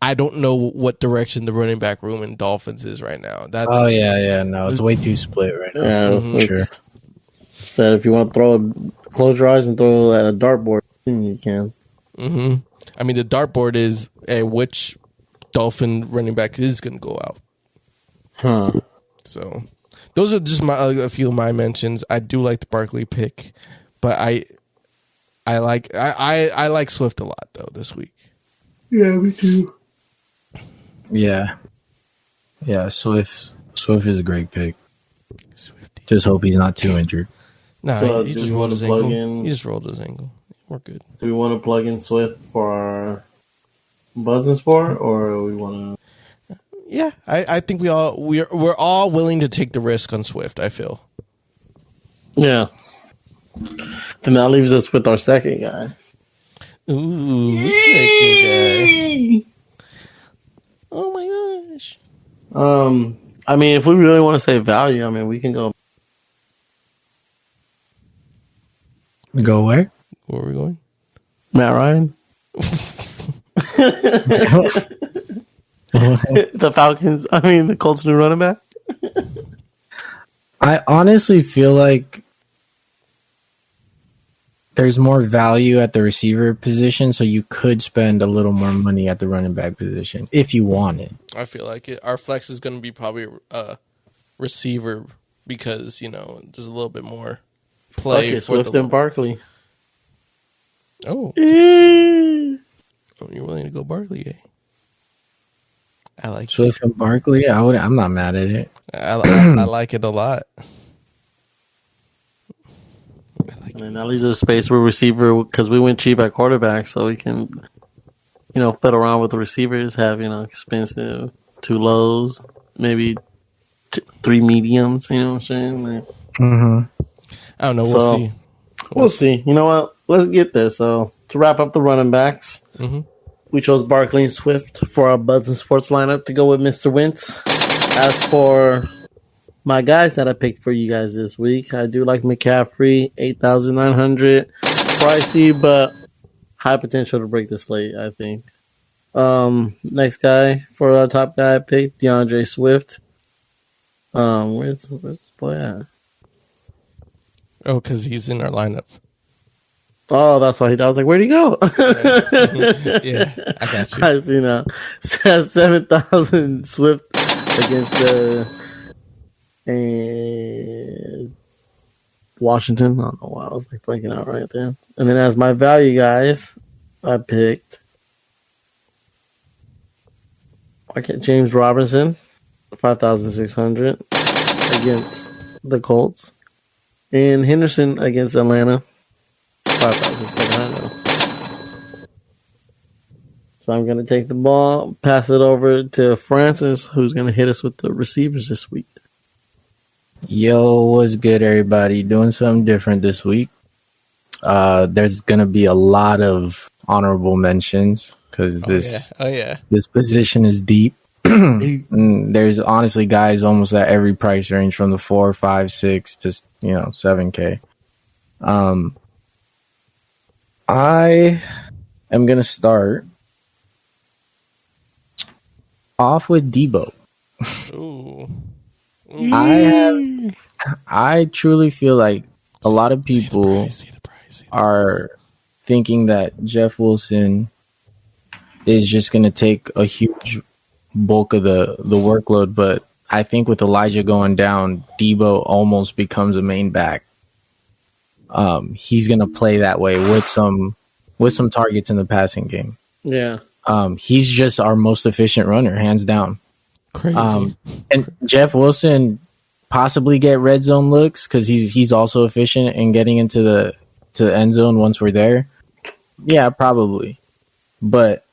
I don't know what direction the running back room in Dolphins is right now. No, it's way too split right now. Yeah, sure. Said if you want to close your eyes and throw at a dartboard, you can. Mm-hmm. I mean, the dartboard is which Dolphin running back is going to go out. Huh. So those are just a few of my mentions. I do like the Barkley pick, but I like Swift a lot though this week. Yeah, me too. Yeah, Swift is a great pick. Swifty. Just hope he's not too injured. No, So he just rolled his ankle. He just rolled his ankle. We're good. Do we want to plug in Swift for our Buzz and Sport, or we want to? Yeah, I think we're all willing to take the risk on Swift. I feel. Yeah. And that leaves us with our second guy. Ooh, second guy. Oh my gosh. I mean, if we really want to say value, I mean, we can go. Go where? Where are we going? Matt Ryan. The Falcons. I mean, the Colts new running back. I honestly feel like there's more value at the receiver position, so you could spend a little more money at the running back position if you want it. I feel like it. Our flex is going to be probably a receiver because, there's a little bit more play for Swift and Barkley. Oh. You're willing to go Barkley, eh? I like Swift and Barkley. I'm not mad at it. I like it a lot. And that leaves us space for receiver because we went cheap at quarterback, so we can, fiddle around with the receivers, have, expensive 2 lows, maybe 3 mediums, you know what I'm saying? Like, I don't know. We'll see. We'll see. You know what? Let's get there. So, to wrap up the running backs, we chose Barkley and Swift for our Buds and Sports lineup to go with Mr. Wentz. As for my guys that I picked for you guys this week, I do like McCaffrey, 8,900. Pricey, but high potential to break the slate, I think. Next guy, for our top guy, I picked DeAndre Swift. Where's the boy at? Oh, because he's in our lineup. Oh, that's why I was like, where'd he go? Yeah, I got you. I see now. 7,000 Swift against the and Washington. I don't know why I was like blanking out right there. And then as my value guys, I picked James Robinson, 5,600 against the Colts, and Henderson against Atlanta, 5,700. So I'm going to take the ball, pass it over to Francis, who's going to hit us with the receivers this week. Yo, what's good, everybody? Doing something different this week. There's going to be a lot of honorable mentions because this position is deep. There's honestly guys almost at every price range from the 4, 5, 6 to 7K. I am going to start off with Debo. Ooh. I truly feel like a lot of people are thinking that Jeff Wilson is just going to take a huge bulk of the workload, but I think with Elijah going down, Debo almost becomes a main back. He's going to play that way with some targets in the passing game. Yeah. He's just our most efficient runner, hands down. Crazy. And Jeff Wilson possibly get red zone looks because he's also efficient in getting into the end zone once we're there. Yeah, probably. But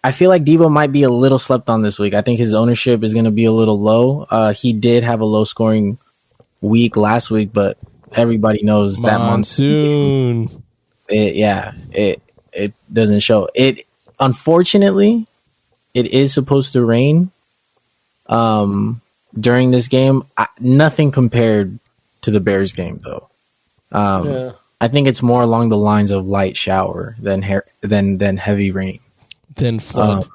I feel like Debo might be a little slept on this week. I think his ownership is going to be a little low. He did have a low scoring week last week, but everybody knows that monsoon. It doesn't show. It unfortunately it is supposed to rain during this game. Nothing compared to the Bears game though. I think it's more along the lines of light shower than heavy rain. Then flood.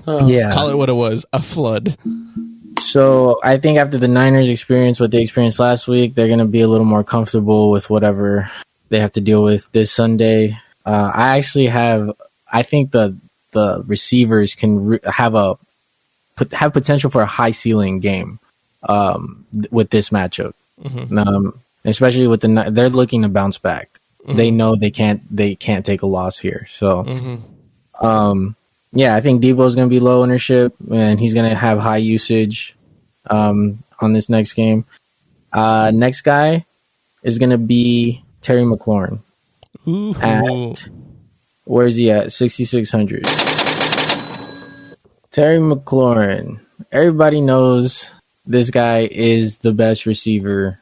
Yeah. Call it what it was, a flood. So I think after the Niners experience what they experienced last week, they're going to be a little more comfortable with whatever they have to deal with this Sunday. I think the receivers can have potential for a high ceiling game with this matchup. Mm-hmm. Especially with they're looking to bounce back. Mm-hmm. They know they can't take a loss here. So, I think Debo's going to be low ownership and he's going to have high usage on this next game. Next guy is going to be Terry McLaurin. Where's he at? 6,600. Terry McLaurin. Everybody knows this guy is the best receiver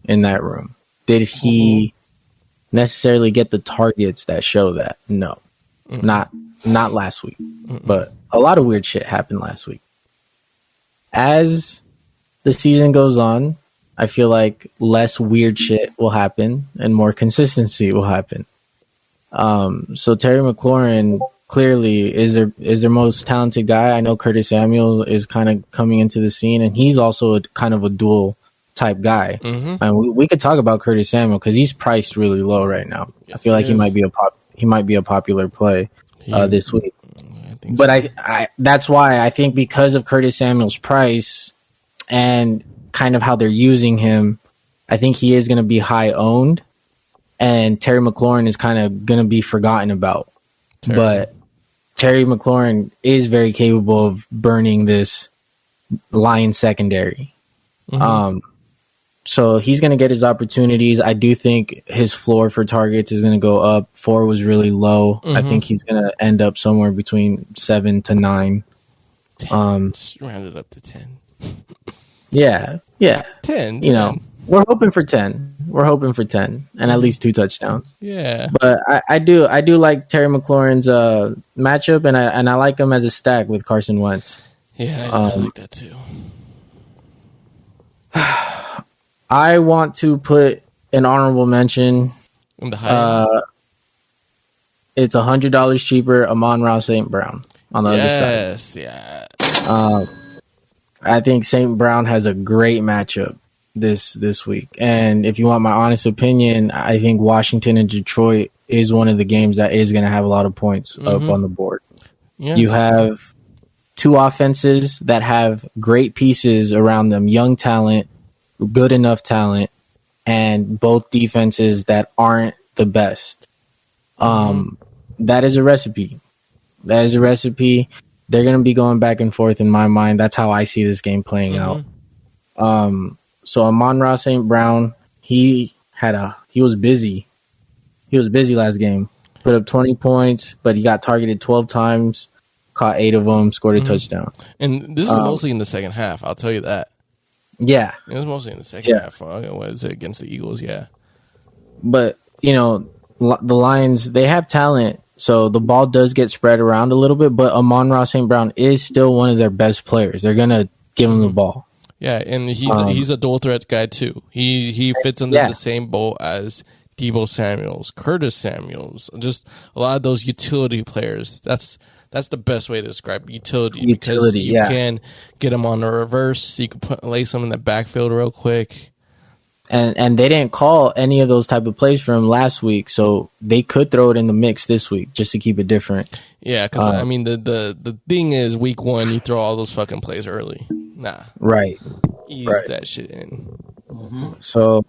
in that room. Did he necessarily get the targets that show that? No. Not last week. But a lot of weird shit happened last week. As the season goes on, I feel like less weird shit will happen and more consistency will happen. So Terry McLaurin clearly is their most talented guy. I know Curtis Samuel is kind of coming into the scene, and he's also kind of a dual type guy. Mm-hmm. And we could talk about Curtis Samuel because he's priced really low right now. Yes, I feel like he might be a popular play this week. But I that's why I think because of Curtis Samuel's price and kind of how they're using him, I think he is going to be high owned. And Terry McLaurin is kind of going to be forgotten about. But Terry McLaurin is very capable of burning this Lions secondary. Mm-hmm. So he's going to get his opportunities. I do think his floor for targets is going to go up. 4 was really low. Mm-hmm. I think he's going to end up somewhere between 7 to 9. 10. Just round it up to 10. Yeah. 10. We're hoping for 10. And at least 2 touchdowns. Yeah. But I do like Terry McLaurin's matchup, and I like him as a stack with Carson Wentz. Yeah, I like that too. I want to put an honorable mention. In the high it's $100 cheaper. Amon-Ra St. Brown on the other side. Yes, yeah. I think St. Brown has a great matchup this week. And if you want my honest opinion, I think Washington and Detroit is one of the games that is going to have a lot of points up on the board. Yes. You have two offenses that have great pieces around them, young talent, good enough talent, and both defenses that aren't the best. That is a recipe. That is a recipe. They're going to be going back and forth in my mind. That's how I see this game playing out. So Amon-Ra St. Brown, he was busy. He was busy last game. Put up 20 points, but he got targeted 12 times, caught 8 of them, scored a touchdown. And this is mostly in the second half. I'll tell you that. Yeah. It was mostly in the second half. What is it against the Eagles? Yeah. But, you know, the Lions, they have talent, so the ball does get spread around a little bit, but Amon-Ra St. Brown is still one of their best players. They're going to give him the ball. Yeah, and he's a dual threat guy too. He fits under the same boat as Deebo Samuels, Curtis Samuels, just a lot of those utility players. That's the best way to describe utility because you can get them on the reverse. You can lace them in the backfield real quick. And they didn't call any of those type of plays for him last week, so they could throw it in the mix this week just to keep it different. Yeah, because I mean the thing is, week 1 you throw all those fucking plays early. Nah, right, ease that shit in. So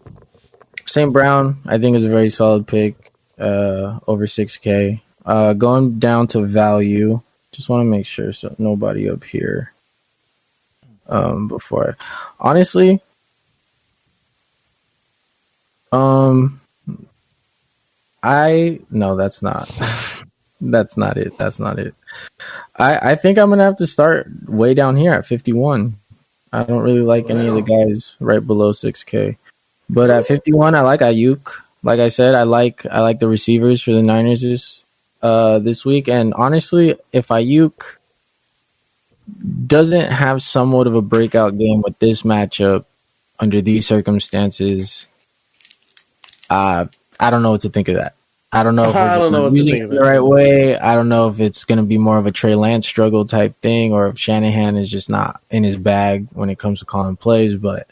St. Brown, I think, is a very solid pick, over 6K. Going down to value, just want to make sure so nobody up here. Before, honestly. No, that's not. That's not it. I think I'm gonna have to start way down here at 51. I don't really like any of the guys right below 6K, but at 51, I like Ayuk. Like I said, I like the receivers for the Niners this week. And honestly, if Ayuk doesn't have somewhat of a breakout game with this matchup under these circumstances, I don't know what to think of that. I don't know if we're using it the right way. I don't know if it's going to be more of a Trey Lance struggle type thing, or if Shanahan is just not in his bag when it comes to calling plays. But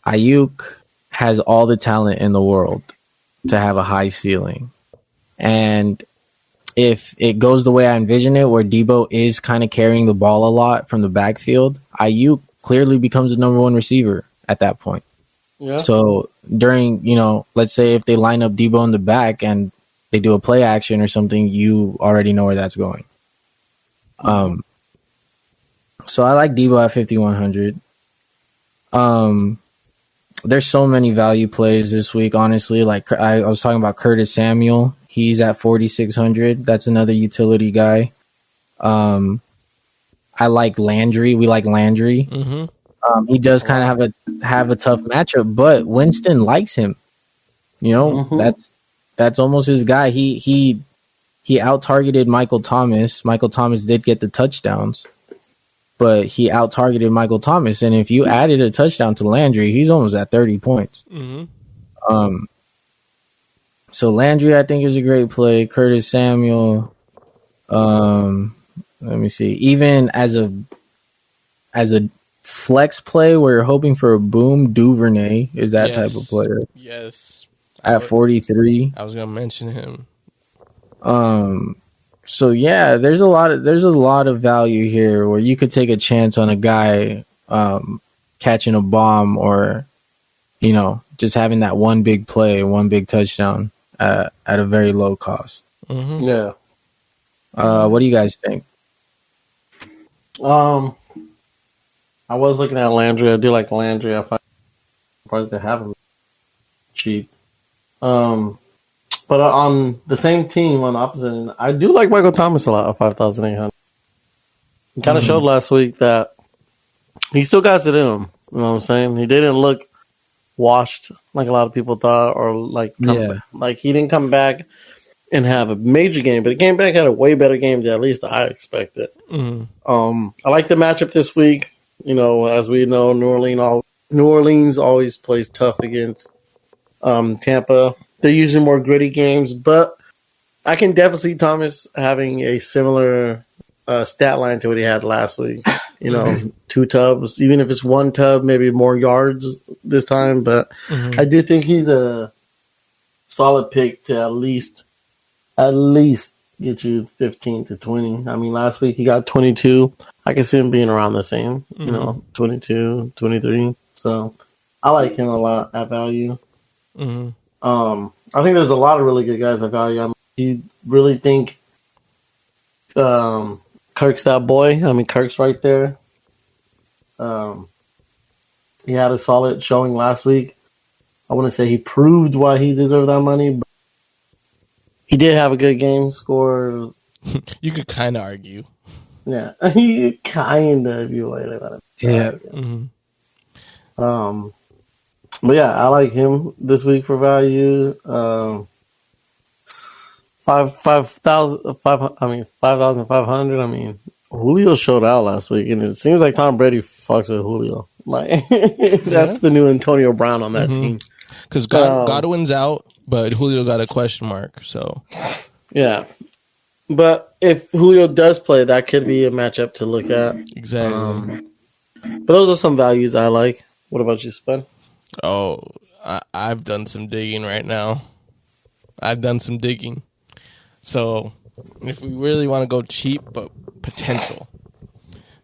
Ayuk has all the talent in the world to have a high ceiling. And if it goes the way I envision it, where Deebo is kind of carrying the ball a lot from the backfield, Ayuk clearly becomes the number 1 receiver at that point. Yeah. So during, let's say if they line up Deebo in the back and they do a play action or something, you already know where that's going. So I like Deebo at 5,100. There's so many value plays this week, honestly. Like I was talking about Curtis Samuel. He's at 4,600. That's another utility guy. I like Landry. We like Landry. Mm-hmm. He does kind of have a tough matchup, but Winston likes him. That's almost his guy. He out targeted Michael Thomas. Michael Thomas did get the touchdowns, but he out targeted Michael Thomas. And if you added a touchdown to Landry, he's almost at 30 points. Mm-hmm. So Landry, I think, is a great play. Curtis Samuel. Let me see. Even as a flex play where you're hoping for a boom, Duvernay is that type of player. Yes. At 43. I was going to mention him. So yeah, there's a lot of value here where you could take a chance on a guy catching a bomb, or just having that one big play, one big touchdown at a very low cost. Mm-hmm. Yeah. What do you guys think? I was looking at Landry. I do like Landry. I find surprised to have him cheap. But on the same team, on the opposite end, I do like Michael Thomas a lot at 5,800. He kind of showed last week that he still got it in him. You know what I'm saying? He didn't look washed like a lot of people thought, or like he didn't come back and have a major game, but he came back, had a way better game than at least I expected. Mm-hmm. I like the matchup this week. As we know, New Orleans always plays tough against Tampa. They're usually more gritty games, but I can definitely see Thomas having a similar stat line to what he had last week. 2 tubs, even if it's 1 tub, maybe more yards this time. But I do think he's a solid pick to at least get you 15 to 20. I mean, last week he got 22. I can see him being around the same, 22, 23. So I like him a lot at value. Mm-hmm. I think there's a lot of really good guys at value. I mean, you really think Kirk's that boy? I mean, Kirk's right there. He had a solid showing last week. I wouldn't say he proved why he deserved that money, but he did have a good game. Score. You could kind of argue. Yeah, he kind of. If you want to let it. Yeah. Mm-hmm. But yeah, I like him this week for value. 5,500. I mean, Julio showed out last week, and it seems like Tom Brady fucks with Julio. Like that's the new Antonio Brown on that team. Because Godwin's out, but Julio got a question mark. So yeah, but if Julio does play, that could be a matchup to look at. exactly. But those are some values I like. What about you, Spud? Oh, I've done some digging right now. I've done some digging. So if we really want to go cheap but potential.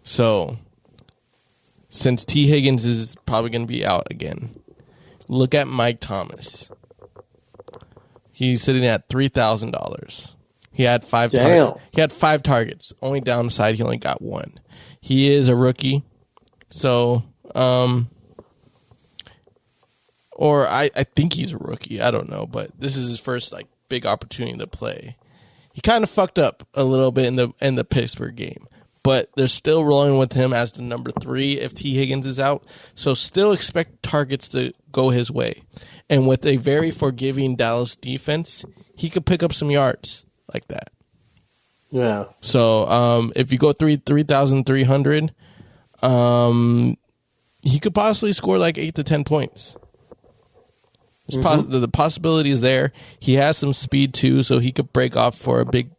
So since T. Higgins is probably going to be out again, look at Mike Thomas. He's sitting at $3,000. He had five targets. Only downside, he only got one. He is a rookie. So, or I think he's a rookie. I don't know, but this is his first like big opportunity to play. He kind of fucked up a little bit in the Pittsburgh game, but they're still rolling with him as the number 3 if T. Higgins is out. So still expect targets to go his way. And with a very forgiving Dallas defense, he could pick up some yards like that. Yeah. So if you go 3,300, he could possibly score like 8 to 10 points. The possibility is there. He has some speed too, so he could break off for a big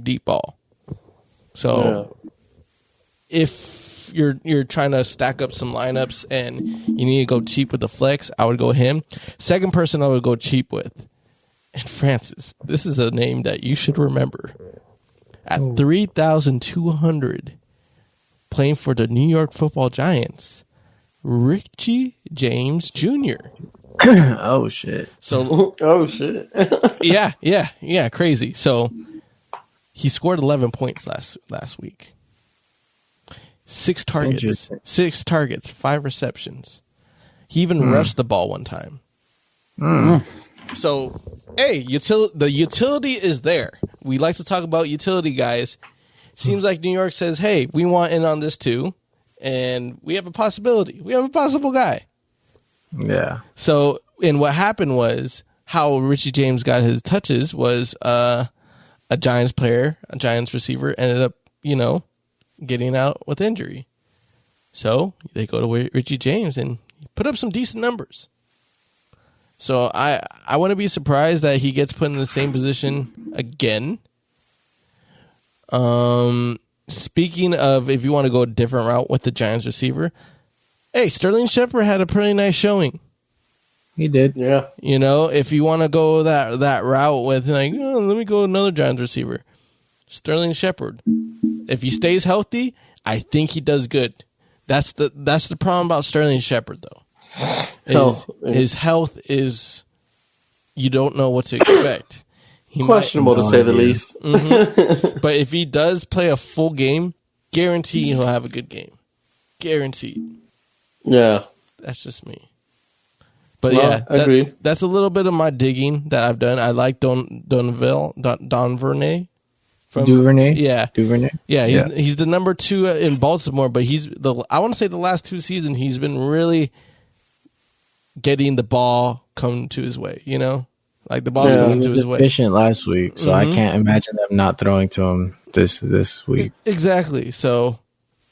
deep ball. So if you're trying to stack up some lineups and you need to go cheap with the flex, I would go him. Second person I would go cheap with, and Francis. This is a name that you should remember. At 3,200, playing for the New York Football Giants, Richie James Jr. Oh shit! So, shit! yeah, crazy. So, he scored 11 points last week. 6 targets, 5 receptions. He even rushed the ball one time. So, hey, the utility is there. We like to talk about utility guys. Seems like New York says, hey, we want in on this too, and we have a possibility. We have a possible guy. Yeah. So, and what happened was how Richie James got his touches was a Giants player, a Giants receiver, ended up, getting out with injury. So they go to Richie James and put up some decent numbers. So I wouldn't be surprised that he gets put in the same position again. Speaking of, if you want to go a different route with the Giants receiver, hey, Sterling Shepard had a pretty nice showing. He did. Yeah. If you want to go that route with let me go another Giants receiver, Sterling Shepard. If he stays healthy, I think he does good. That's the problem about Sterling Shepard though. His health is, you don't know what to expect. Questionable to say the least. But if he does play a full game, guarantee he'll have a good game. Guaranteed. Yeah. That's just me. But yeah, agreed. That's a little bit of my digging that I've done. I like Don Vernay. Duvernay? Yeah. Duvernay? Yeah, he's the number 2 in Baltimore, but I want to say the last 2 seasons he's been really getting the ball come to his way, Like the ball's coming to his way. Efficient last week, so I can't imagine them not throwing to him this week. Exactly. So,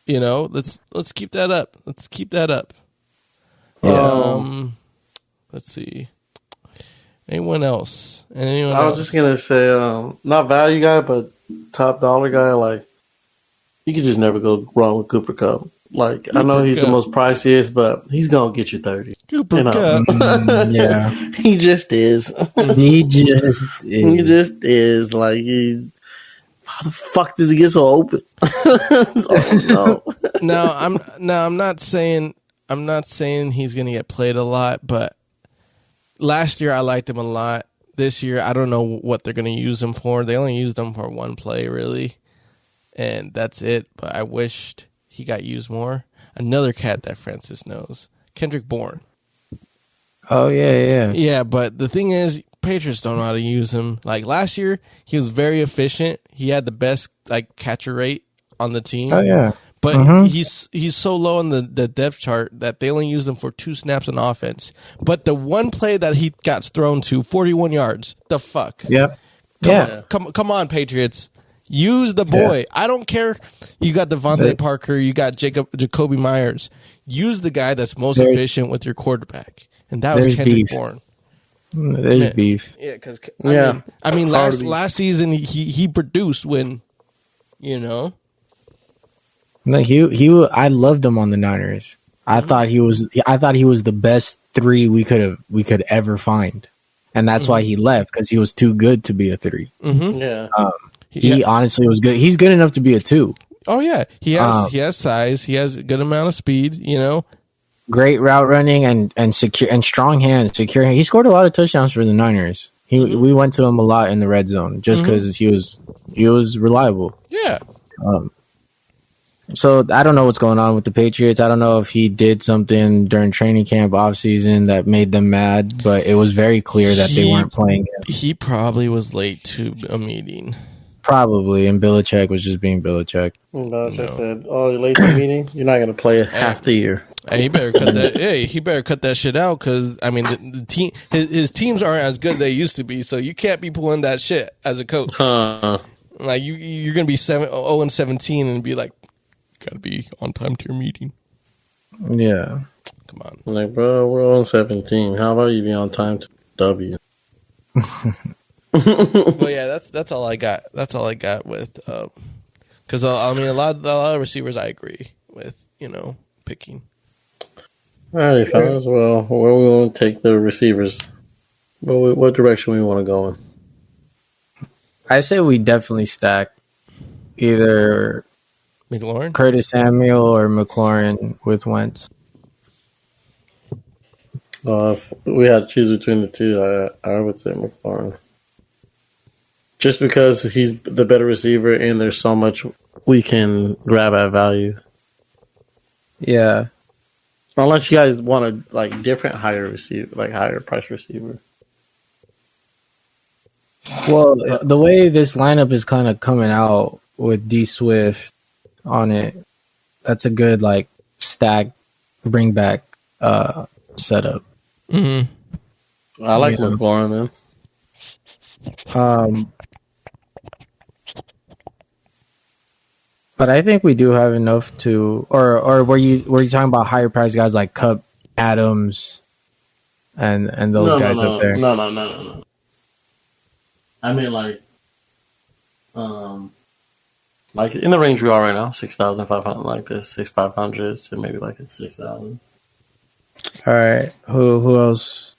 let's keep that up. Let's keep that up. Let's see. Anyone else? I was just gonna say, not value guy, but top dollar guy. Like, you could just never go wrong with Cooper Kupp. Like, I know he's the most priciest, but he's gonna get you 30. Cooper Kupp. Yeah, he just is. He just is. He just is. Like, how the fuck does he get so open? Oh, no. I'm not saying he's gonna get played a lot, but last year I liked him a lot. This year I don't know what they're gonna use him for. They only used him for one play really, and that's it. But I wished he got used more. Another cat that Francis knows, Kendrick Bourne. Oh yeah. Yeah, but the thing is, Patriots don't know how to use him. Like last year, he was very efficient. He had the best like catcher rate on the team. Oh yeah. But he's so low on the depth chart that they only used him for 2 snaps on offense. But the one play that he got thrown to, 41 yards. The fuck? Yep. Come on, Patriots. Use the boy. Yeah. I don't care. You got Devontae Parker. You got Jacoby Myers. Use the guy that's most efficient with your quarterback. And that was Kendrick Bourne. There's beef. Yeah, because I mean last season he produced when, you know. Like I loved him on the Niners. I thought he was the best 3 we could ever find, and that's why he left, because he was too good to be a 3. Yeah, he honestly was good. He's good enough to be a 2. Oh yeah, he has size. He has a good amount of speed. You know, great route running and secure and strong hands, secure hands. He scored a lot of touchdowns for the Niners. We went to him a lot in the red zone just because he was reliable. Yeah. So I don't know what's going on with the Patriots. I don't know if he did something during training camp offseason that made them mad, but it was very clear that they weren't playing him. He probably was late to a meeting. Probably, and Belichick was just being Belichick. Belichick said, "Oh, you're late to a meeting. You're not going to play half the year." Hey, he better cut that. He better cut that shit out, because I mean, the team, his teams aren't as good as they used to be. So you can't be pulling that shit as a coach. Like you're going to be 0-17 and be like, gotta be on time to your meeting. Yeah. Come on. Like, bro, we're on 17. How about you be on time to W? But yeah, that's all I got. That's all I got with because I mean a lot of receivers I agree with, you know, picking. All right, fellas. Well, where we want to take the receivers? What direction we want to go in? I say we definitely stack either McLaurin, Curtis Samuel, or McLaurin with Wentz. If we had to choose between the two, I would say McLaurin. Just because he's the better receiver and there's so much we can grab at value. Yeah. Unless you guys want a like different higher price receiver. Well, the way this lineup is kind of coming out with D Swift on it, that's a good like stack bring back setup. I like McLaurin then. But I think we do have enough to, or were you talking about higher price guys like Kupp, Adams, and those guys up there? No. I mean like in the range we are right now, 6,500, like this 6,500 to maybe like a 6,000. All right, who else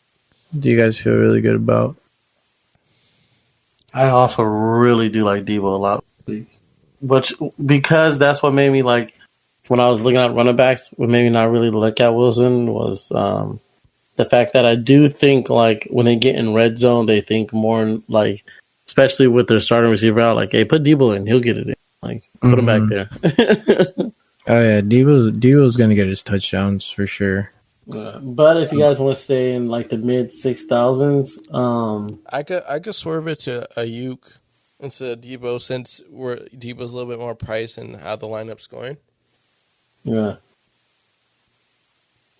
do you guys feel really good about? I also really do like Debo a lot, but because that's what made me like when I was looking at running backs. What made me not really look at Wilson was the fact that I do think like when they get in red zone, they think more like, especially with their starting receiver out, like, hey, put Debo in, he'll get it in. Like, put him back there. Oh yeah, Debo's gonna get his touchdowns for sure. But if you guys want to stay in like the mid 6,000s, I could swerve it to Ayuk instead of Debo, since Debo's a little bit more price and how the lineup's going. Yeah.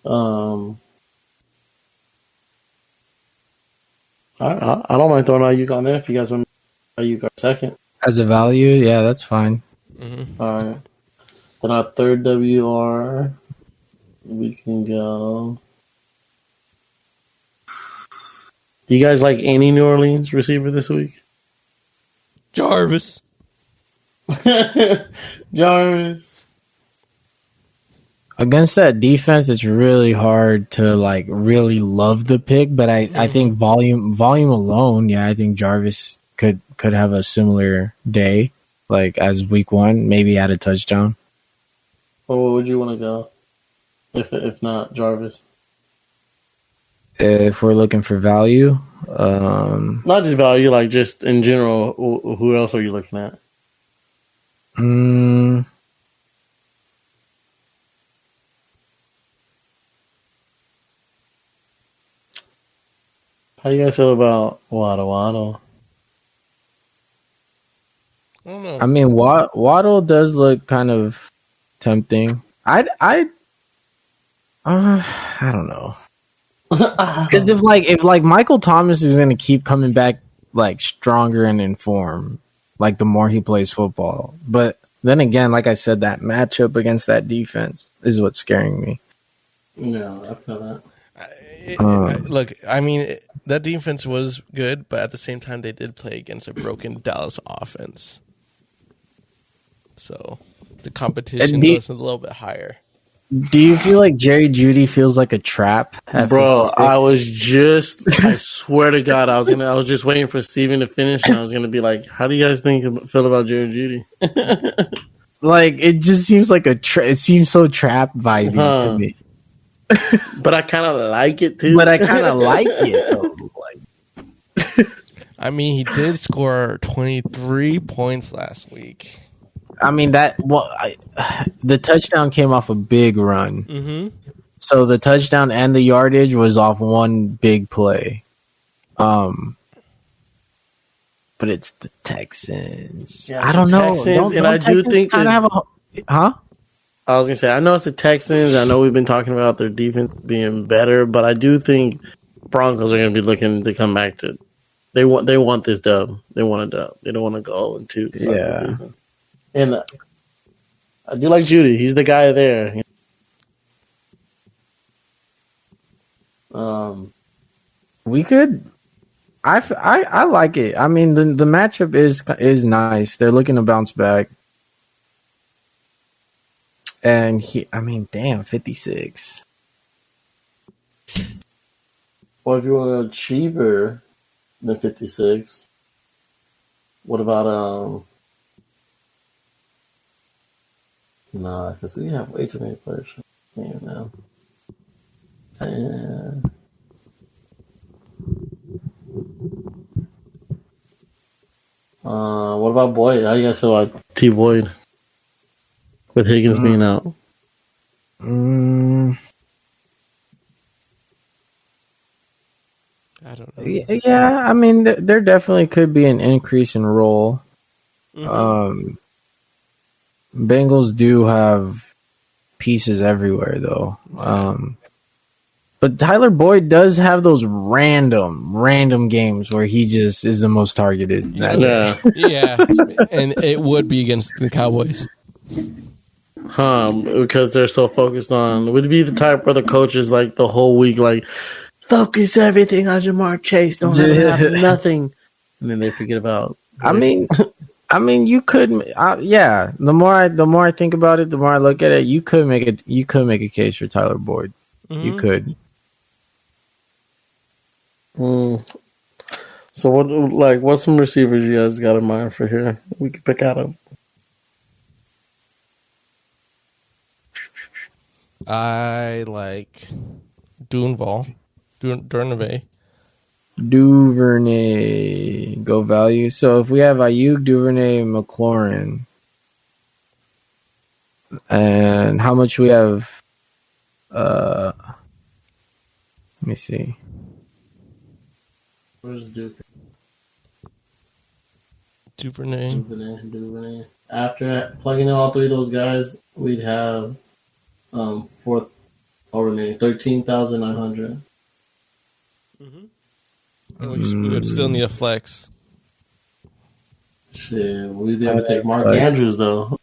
I don't mind throwing Ayuk on there if you guys want Ayuk second. As a value, yeah, that's fine. All right. Then our third WR, we can go. Do you guys like any New Orleans receiver this week? Jarvis. Jarvis. Against that defense, it's really hard to like really love the pick, but I think volume alone, yeah, I think Jarvis could have a similar day. like as week 1, maybe add a touchdown. Or where would you want to go? If not Jarvis, If we're looking for value, not just value, like just in general. Who else are you looking at? How do you guys feel about Waddle? I don't know. I mean, Waddle does look kind of tempting. I don't know. Because if Michael Thomas is going to keep coming back like stronger and in form, like the more he plays football. But then again, like I said, that matchup against that defense is what's scaring me. No, I feel that. Look, I mean, that defense was good, but at the same time, they did play against a broken Dallas offense. So the competition was a little bit higher. Do you feel like Jerry Jeudy feels like a trap? Bro, 56? I swear to God, I was just waiting for Steven to finish, and I was going to be like, how do you guys feel about Jerry Jeudy? Like, it just seems like it seems so trap vibey to me. But I kind of like it, too. But I kind of like it, though. I mean, he did score 23 points last week. I mean, the touchdown came off a big run. Mm-hmm. So the touchdown and the yardage was off one big play. But it's the Texans. Yeah, I don't know. And I do think kind of have huh? I was gonna say, I know it's the Texans. I know we've been talking about their defense being better, but I do think Broncos are gonna be looking to come back to. They want this dub. They want a dub. They don't want to go 0-2. Yeah. Season. And I do like Jeudy. He's the guy there. We could. I like it. I mean, the matchup is nice. They're looking to bounce back. And damn, 56. Or if you want a cheaper than 56, what about Nah, because we have way too many players. Damn, now. What about Boyd? How do you guys feel about T. Boyd with Higgins being out? I don't know. Yeah, I mean, there definitely could be an increase in role. Mm-hmm. Bengals do have pieces everywhere, though. But Tyler Boyd does have those random games where he just is the most targeted. Yeah. Yeah, and it would be against the Cowboys. Because they're so focused on. Would it be the type where the coach is like the whole week, like, focus everything on Jamar Chase, don't have nothing, and then they forget about. I mean, you could, yeah. The more I think about it, the more I look at it, you could make a case for Tyler Boyd. Mm-hmm. You could. So what's some receivers you guys got in mind for here? We could pick out them. I like Duvernay. Duvernay, go value. So if we have Ayuk, Duvernay, McLaurin, and how much we have? Let me see. Where's Duvernay. After plugging in all three of those guys, we'd have fourth remaining 13,900. Mm-hmm. And we would still need a flex. Shit, we'd be able to take Mark Andrews though.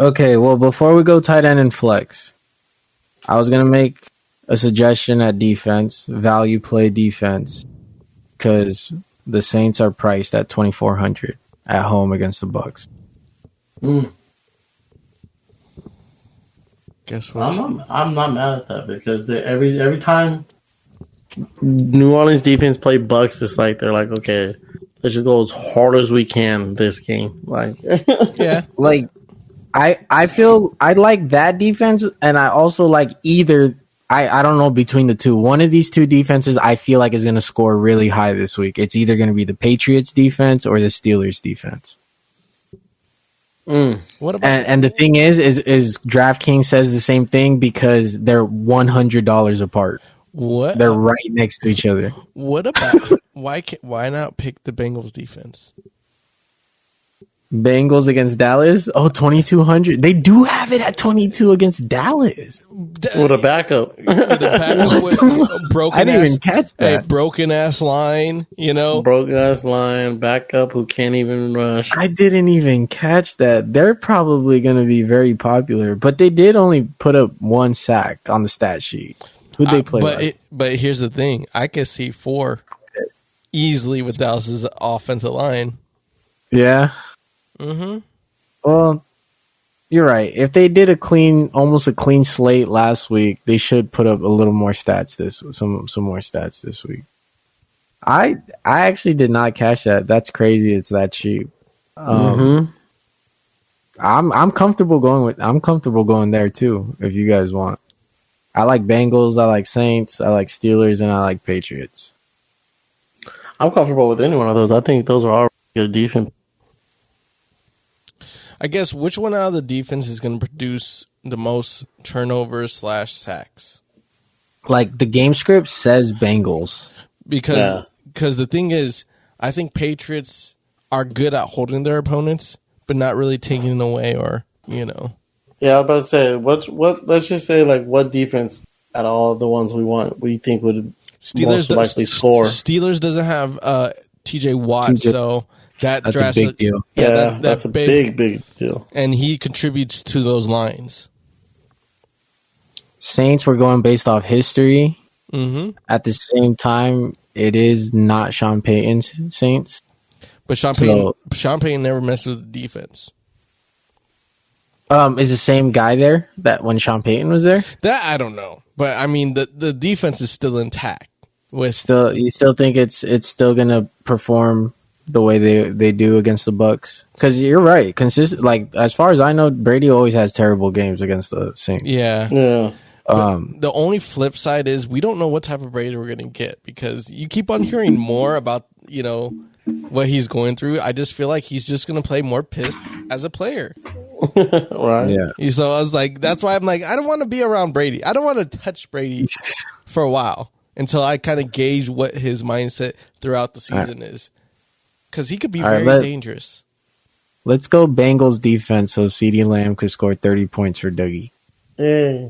Okay, well, before we go tight end and flex, I was gonna make a suggestion at defense, value play defense, because the Saints are priced at 2,400 at home against the Bucks. Guess what? I'm not mad at that because every time New Orleans defense play Bucks, it's like they're like, okay, let's just go as hard as we can this game. Like, Yeah. Like, I feel I like that defense, and I also like either. I don't know between the two. One of these two defenses I feel like is going to score really high this week. It's either going to be the Patriots defense or the Steelers defense. What about And the thing is DraftKings says the same thing because they're $100 apart. what? They're right next to each other. What about why not pick the Bengals defense? Bengals against Dallas. Oh, 2,200. They do have it at 22 against Dallas. with a backup. With a pack with broken I didn't ass, even catch that. broken ass line, you know. Broke ass line, backup who can't even rush. I didn't even catch that. They're probably going to be very popular, but they did only put up one sack on the stat sheet. Who'd they play? But here's the thing: I could see 4 easily with Dallas's offensive line. Yeah. Mm-hmm. Well, you're right. If they did almost a clean slate last week, they should put up a little more stats some more stats this week. I actually did not catch that. That's crazy. It's that cheap. I'm comfortable going there too. If you guys want, I like Bengals. I like Saints. I like Steelers, and I like Patriots. I'm comfortable with any one of those. I think those are all good defense. I guess which one out of the defense is going to produce the most turnovers / sacks? Like the game script says Bengals. Because the thing is, I think Patriots are good at holding their opponents, but not really taking it away or, you know. Yeah, I was about to say, what? Let's just say, like, what defense at all the ones we want we think would most likely score? Steelers doesn't have T.J. Watt, so that's a big deal. Yeah, that's a big deal. And he contributes to those lines. Saints were going based off history. Mm-hmm. At the same time, it is not Sean Payton's Saints. But Sean Payton never messed with the defense. Is the same guy there that when Sean Payton was there? That I don't know. But I mean the defense is still intact. You still think it's still gonna perform the way they do against the Bucks? Because you're right. Like as far as I know, Brady always has terrible games against the Saints. Yeah. The only flip side is we don't know what type of Brady we're going to get because you keep on hearing more about, you know, what he's going through. I just feel like he's just going to play more pissed as a player. Right. Yeah. So I was like, that's why I'm like, I don't want to be around Brady. I don't want to touch Brady for a while until I kind of gauge what his mindset throughout the season is. Because he could be very dangerous. Let's go Bengals defense so CeeDee Lamb could score 30 points for Dougie. Yeah.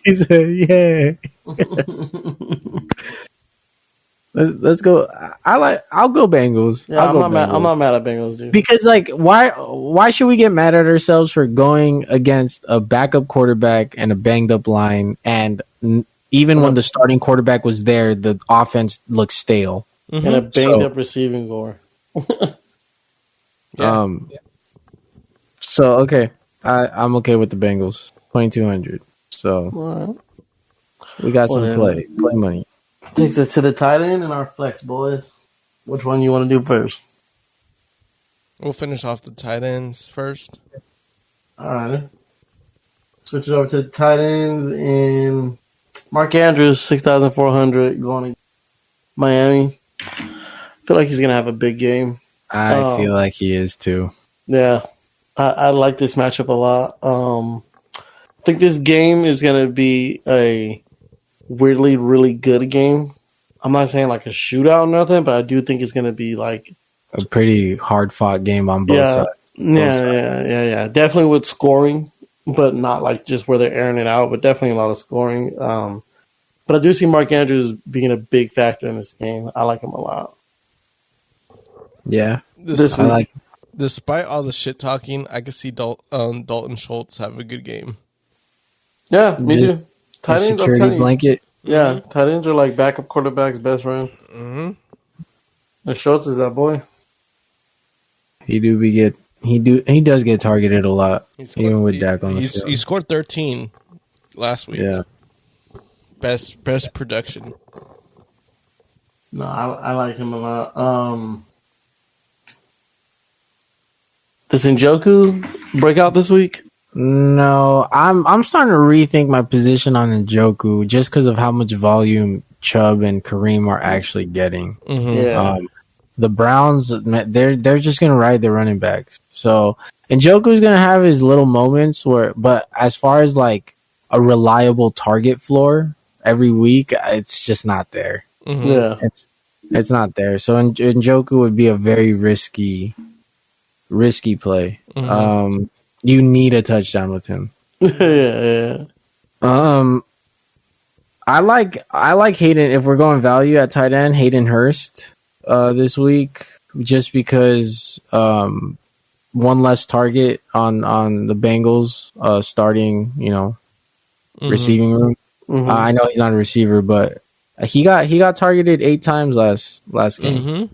He said, "Yeah." Let's go. I'll go Bengals. Yeah, I'm not mad at Bengals, dude. Because like, why should we get mad at ourselves for going against a backup quarterback and a banged up line? And even when the starting quarterback was there, the offense looked stale. And a banged up receiving core. So okay. I'm okay with the Bengals. 2,200. So we got some play money. Takes us to the tight end and our flex, boys. Which one you want to do first? We'll finish off the tight ends first. All right. Switch it over to the tight ends and Mark Andrews, 6,400 going to Miami. I feel like he's going to have a big game. I feel like he is too. Yeah. I like this matchup a lot. I think this game is going to be a weirdly, really good game. I'm not saying like a shootout or nothing, but I do think it's going to be like a pretty hard-fought game on both sides. Yeah. Definitely with scoring, but not like just where they're airing it out, but definitely a lot of scoring. But I do see Mark Andrews being a big factor in this game. I like him a lot. Yeah. Despite all the shit talking, I could see Dalton Schultz have a good game. Yeah, me too. Tight ends, security blanket. Yeah, tight ends are like backup quarterback's best friend. Mm-hmm. And Schultz is that boy. He does get targeted a lot, even with Dak on the field. He scored 13 last week. Yeah. Best production. No, I like him a lot. Does Njoku break out this week? No, I'm starting to rethink my position on Njoku just because of how much volume Chubb and Kareem are actually getting. Yeah. The Browns, they're just gonna ride their running backs. So Njoku's gonna have his little moments but as far as like a reliable target floor every week, it's just not there. Yeah. It's not there. So Njoku would be a very risky play. You need a touchdown with him. Yeah. I like Hayden. If we're going value at tight end, Hayden Hurst this week, just because one less target on the Bengals starting, receiving room. I know he's not a receiver, but he got targeted 8 times last game.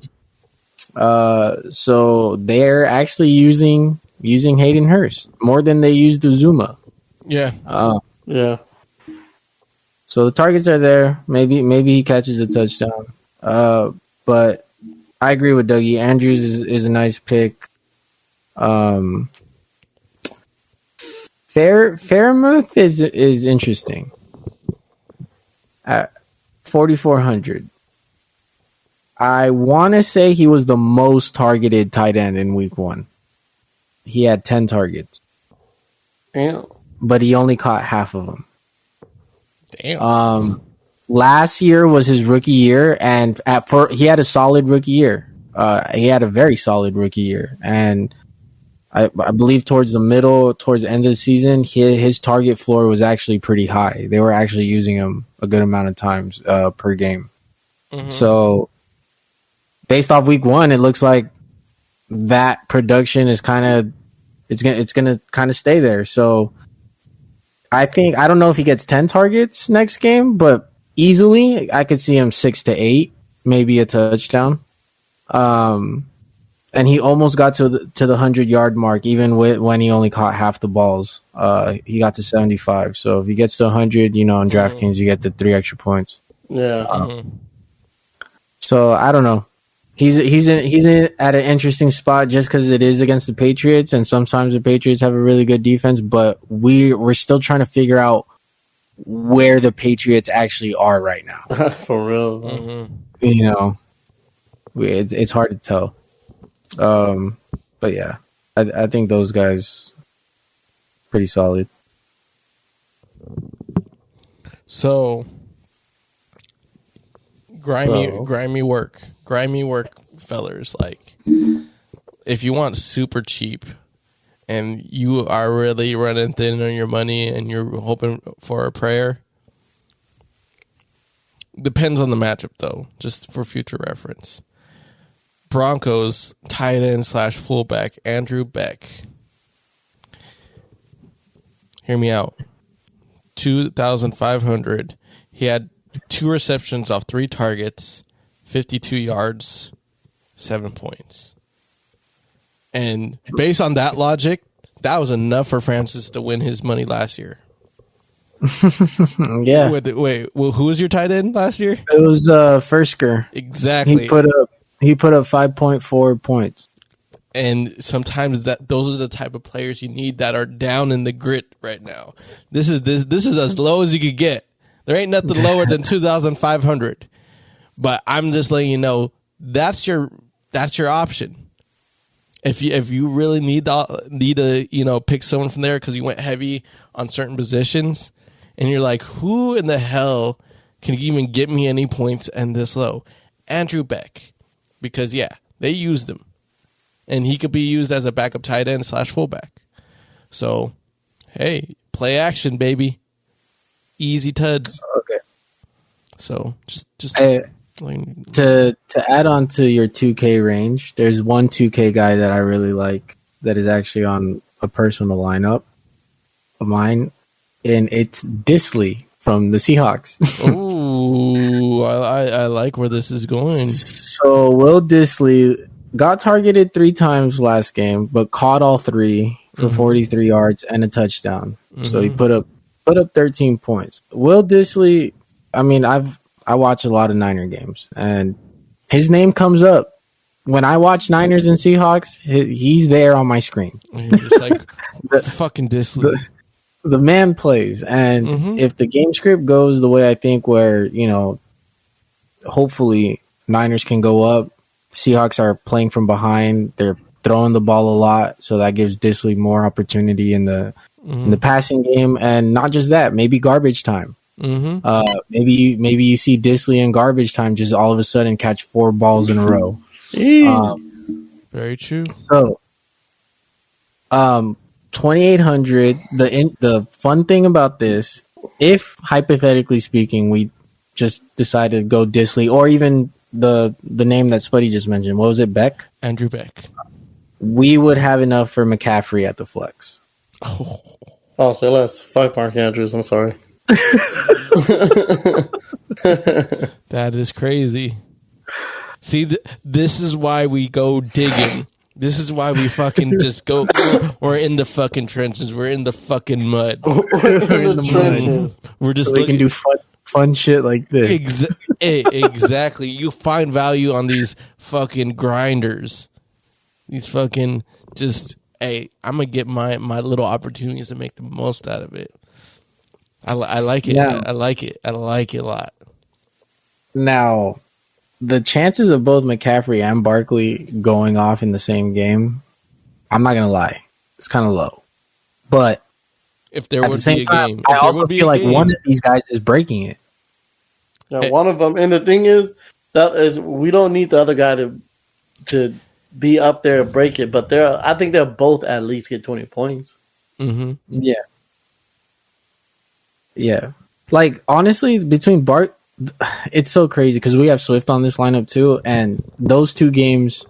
So they're actually using Hayden Hurst more than they used Uzuma. Yeah. Yeah. So the targets are there. Maybe he catches a touchdown. But I agree with Dougie. Andrews is a nice pick. Fairmouth is interesting at 4,400. I want to say he was the most targeted tight end in week 1. He had 10 targets. Damn. But he only caught half of them. Damn. Last year was his rookie year, and he had a solid rookie year. He had a very solid rookie year, and I believe towards the end of the season, his target floor was actually pretty high. They were actually using him a good amount of times per game. So, based off week 1, it looks like that production is it's gonna kind of stay there. So, I don't know if he gets 10 targets next game, but easily I could see him 6 to 8, maybe a touchdown. And he almost got to the 100-yard mark, even when he only caught half the balls. He got to 75. So if he gets to 100, in DraftKings you get the 3 extra points. Yeah. So I don't know. He's at an interesting spot just because it is against the Patriots, and sometimes the Patriots have a really good defense, but we're still trying to figure out where the Patriots actually are right now. For real. It's hard to tell. But yeah, I think those guys pretty solid. So grimy work, fellers. Like, if you want super cheap and you are really running thin on your money and you're hoping for a prayer, depends on the matchup though, just for future reference. Broncos tight end / fullback Andrew Beck. Hear me out. 2,500. He had 2 receptions off 3 targets, 52 yards, 7 points. And based on that logic, that was enough for Francis to win his money last year. Yeah. Wait, well, who was your tight end last year? It was Fersker. Exactly. He put up 5.4 points. And sometimes those are the type of players you need that are down in the grit right now. This is as low as you could get. There ain't nothing lower than 2,500. But I'm just letting you know that's your option. If you really need to pick someone from there because you went heavy on certain positions, and you're like, who in the hell can even get me any points and this low? Andrew Beck, because they used him, and he could be used as a backup tight end / fullback. So, hey, play action, baby, easy tuds. Okay. So just to add on to your 2K range, there's one 2K guy that I really like that is actually on a personal lineup of mine, and it's Disley from the Seahawks. Ooh, I like where this is going. So Will Disley got targeted 3 times last game, but caught all 3 for 43 yards and a touchdown. So he put up 13 points. Will Disley, I mean, I watch a lot of Niner games, and His name comes up when I watch Niners and Seahawks. He's there on my screen. And you're just like, fucking Disley. The man plays, and if the game script goes the way I think, where hopefully Niners can go up, Seahawks are playing from behind. They're throwing the ball a lot, so that gives Disley more opportunity in the passing game, and not just that, maybe garbage time. Maybe you see Disley in garbage time just all of a sudden catch 4 balls in a row. Very true. So, 2,800. The fun thing about this, if hypothetically speaking, we just decided to go Disley, or even the name that Spuddy just mentioned, what was it, Beck? Andrew Beck. We would have enough for McCaffrey at the flex. Oh, say less. Fuck Mark Andrews. I'm sorry. That is crazy. See, this is why we go digging. This is why we fucking just go. We're in the fucking trenches. We're in the fucking mud. We're in the trenches. We're just so we can do fun shit like this. Exactly. You find value on these fucking grinders. These fucking just, hey, I'm going to get my little opportunities to make the most out of it. I like it. Yeah. I like it. I like it a lot. Now, the chances of both McCaffrey and Barkley going off in the same game, I'm not going to lie, it's kind of low. But if there at would the same be a time, game, I also feel like one of these guys is breaking it. Yeah, one of them. And the thing is, we don't need the other guy to be up there to break it. But I think they'll both at least get 20 points. Yeah. Yeah. Like, honestly, between it's so crazy because we have Swift on this lineup too, and those 2 games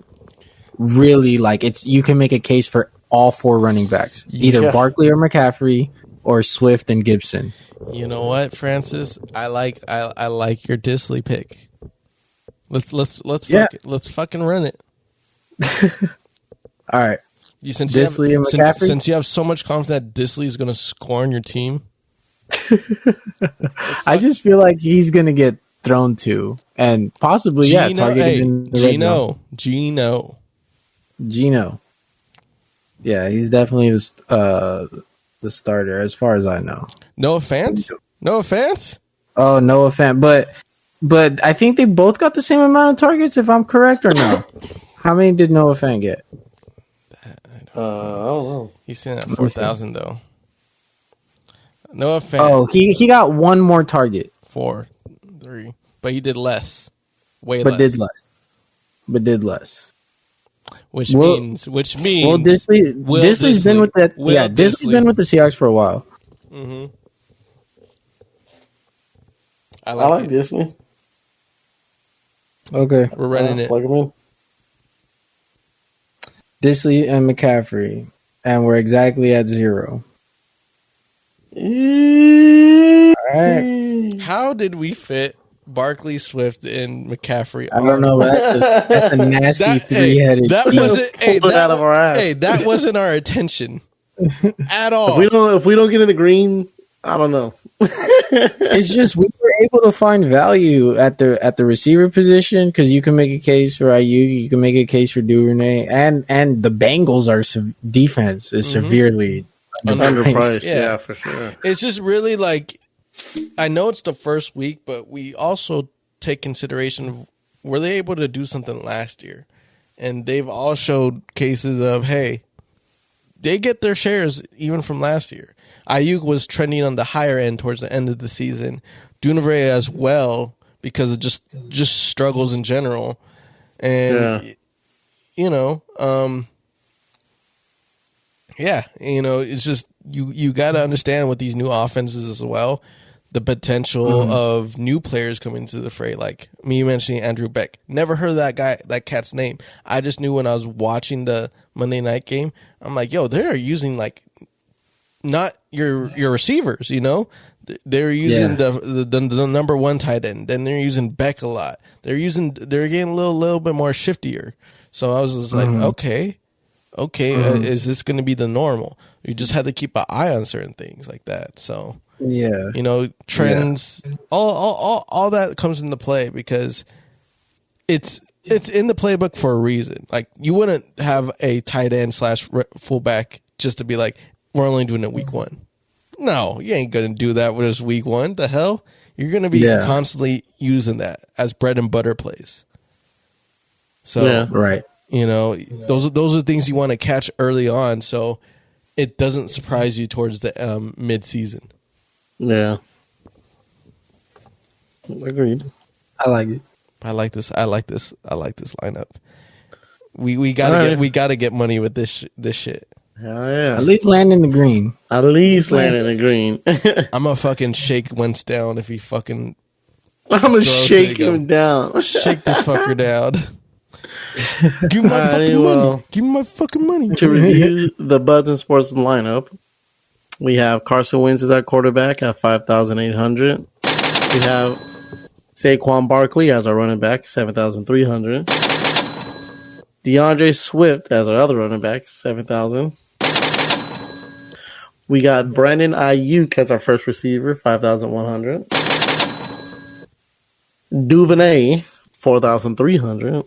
really, like, you can make a case for all 4 running backs, either Barkley or McCaffrey or Swift and Gibson. You know what, Francis? I like your Disley pick. Let's fucking run it. All right. Since Disley and McCaffrey? Since you have so much confidence that Disley is going to score on your team. I just feel like he's gonna get thrown to, and possibly targeted in the red zone. Gino. Yeah, he's definitely the starter as far as I know. No offense. Oh, no offense, but I think they both got the same amount of targets, if I'm correct or no. How many did Noah Fant get? I don't know. He's sitting at 4,000 though. Noah Fant. Oh, he got 1 more target. 4, 3, but he did less. But did less. Which means Disley's been with that. Disley's been with the Seahawks for a while. I like Disley. Okay, we're running it. Plug him in. Disley and McCaffrey, and we're exactly at 0. All right. How did we fit Barkley, Swift, and McCaffrey? I don't know. That's a nasty three-headed. That wasn't. Out of our ass. That wasn't our intention at all. If we don't get in the green, I don't know. It's just we were able to find value at the receiver position because you can make a case for Ayuk, you can make a case for Duvernay, and the Bengals defense is severely underpriced. Yeah, for sure. It's just really like, I know it's the first week, but we also take consideration of, were they able to do something last year? And they've all showed cases of, hey, they get their shares even from last year. Ayuk was trending on the higher end towards the end of the season. Duvernay as well, because of just struggles in general. And, it's just, you got to understand with these new offenses as well, the potential of new players coming to the fray. Like me mentioning Andrew Beck. Never heard of that cat's name. I just knew when I was watching the Monday night game, I'm like, yo, they're using like not your receivers, They're using the number 1 tight end. Then they're using Beck a lot. They're getting a little bit more shiftier. So I was just like, okay, is this going to be the normal? You just had to keep an eye on certain things like that. So trends, all that comes into play because it's in the playbook for a reason. Like, you wouldn't have a tight end / fullback just to be like, we're only doing it week 1. No, you ain't going to do that with us week 1. The hell? You're going to be constantly using that as bread and butter plays. So, right. You know, those are things you want to catch early on, so it doesn't surprise you towards the mid-season. Yeah. Agreed. I like it. I like this lineup. We gotta get money with this shit. Hell yeah. At least land in the green. At least land in the green. I'm gonna fucking shake Wentz down if he fucking. I'm gonna shake him down. Shake this fucker down. Give me my fucking money. Give me my fucking money. To review the Buds and Sports lineup, we have Carson Wentz as our quarterback at 5,800. We have Saquon Barkley as our running back, 7,300. DeAndre Swift as our other running back, 7,000. We got Brandon Ayuk as our first receiver, 5,100. Duvernay, 4,300.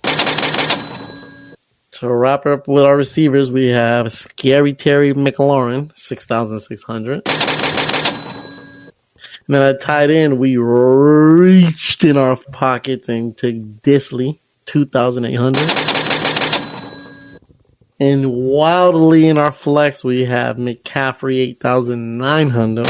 To wrap up with our receivers, we have Scary Terry McLaurin, 6,600. And then at tight end, we reached in our pockets and took Disley, 2,800. And wildly in our flex, we have McCaffrey, 8,900.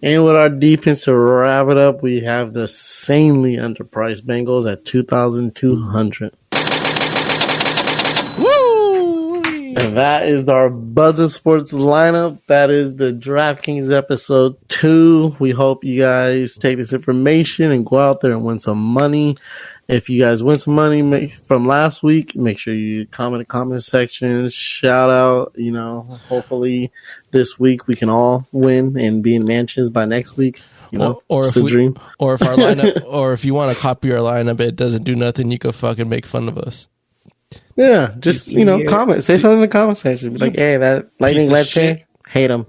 And with our defense to wrap it up, we have the sanely underpriced Bengals at 2,200. And that is our Buds and Sports lineup. That is the DraftKings episode 2. We hope you guys take this information and go out there and win some money. If you guys win some money from last week, make sure you comment in the comment section, shout out. You know, hopefully this week we can all win and be in mansions by next week. You know, or if dream. Or if our lineup, or if you want to copy our lineup, it doesn't do nothing. You can fucking make fun of us. Yeah, just, comment. Say something in the comment section. Be like, hey, that lightning led chain, hate him.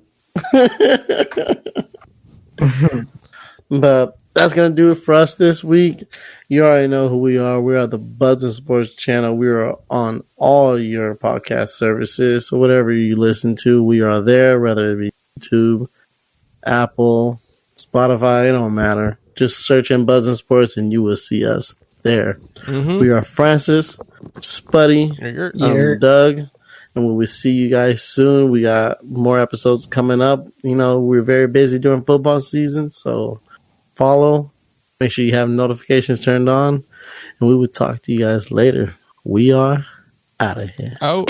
But that's going to do it for us this week. You already know who we are. We are the Buds and Sports channel. We are on all your podcast services. So whatever you listen to, we are there, whether it be YouTube, Apple, Spotify, it don't matter. Just search in Buds and Sports and you will see us there. Mm-hmm. We are Francis, Spuddy, Doug, and we will see you guys soon. We got more episodes coming up. You know, we're very busy during football season, so follow. Make sure you have notifications turned on, and we will talk to you guys later. We are out of here. Out.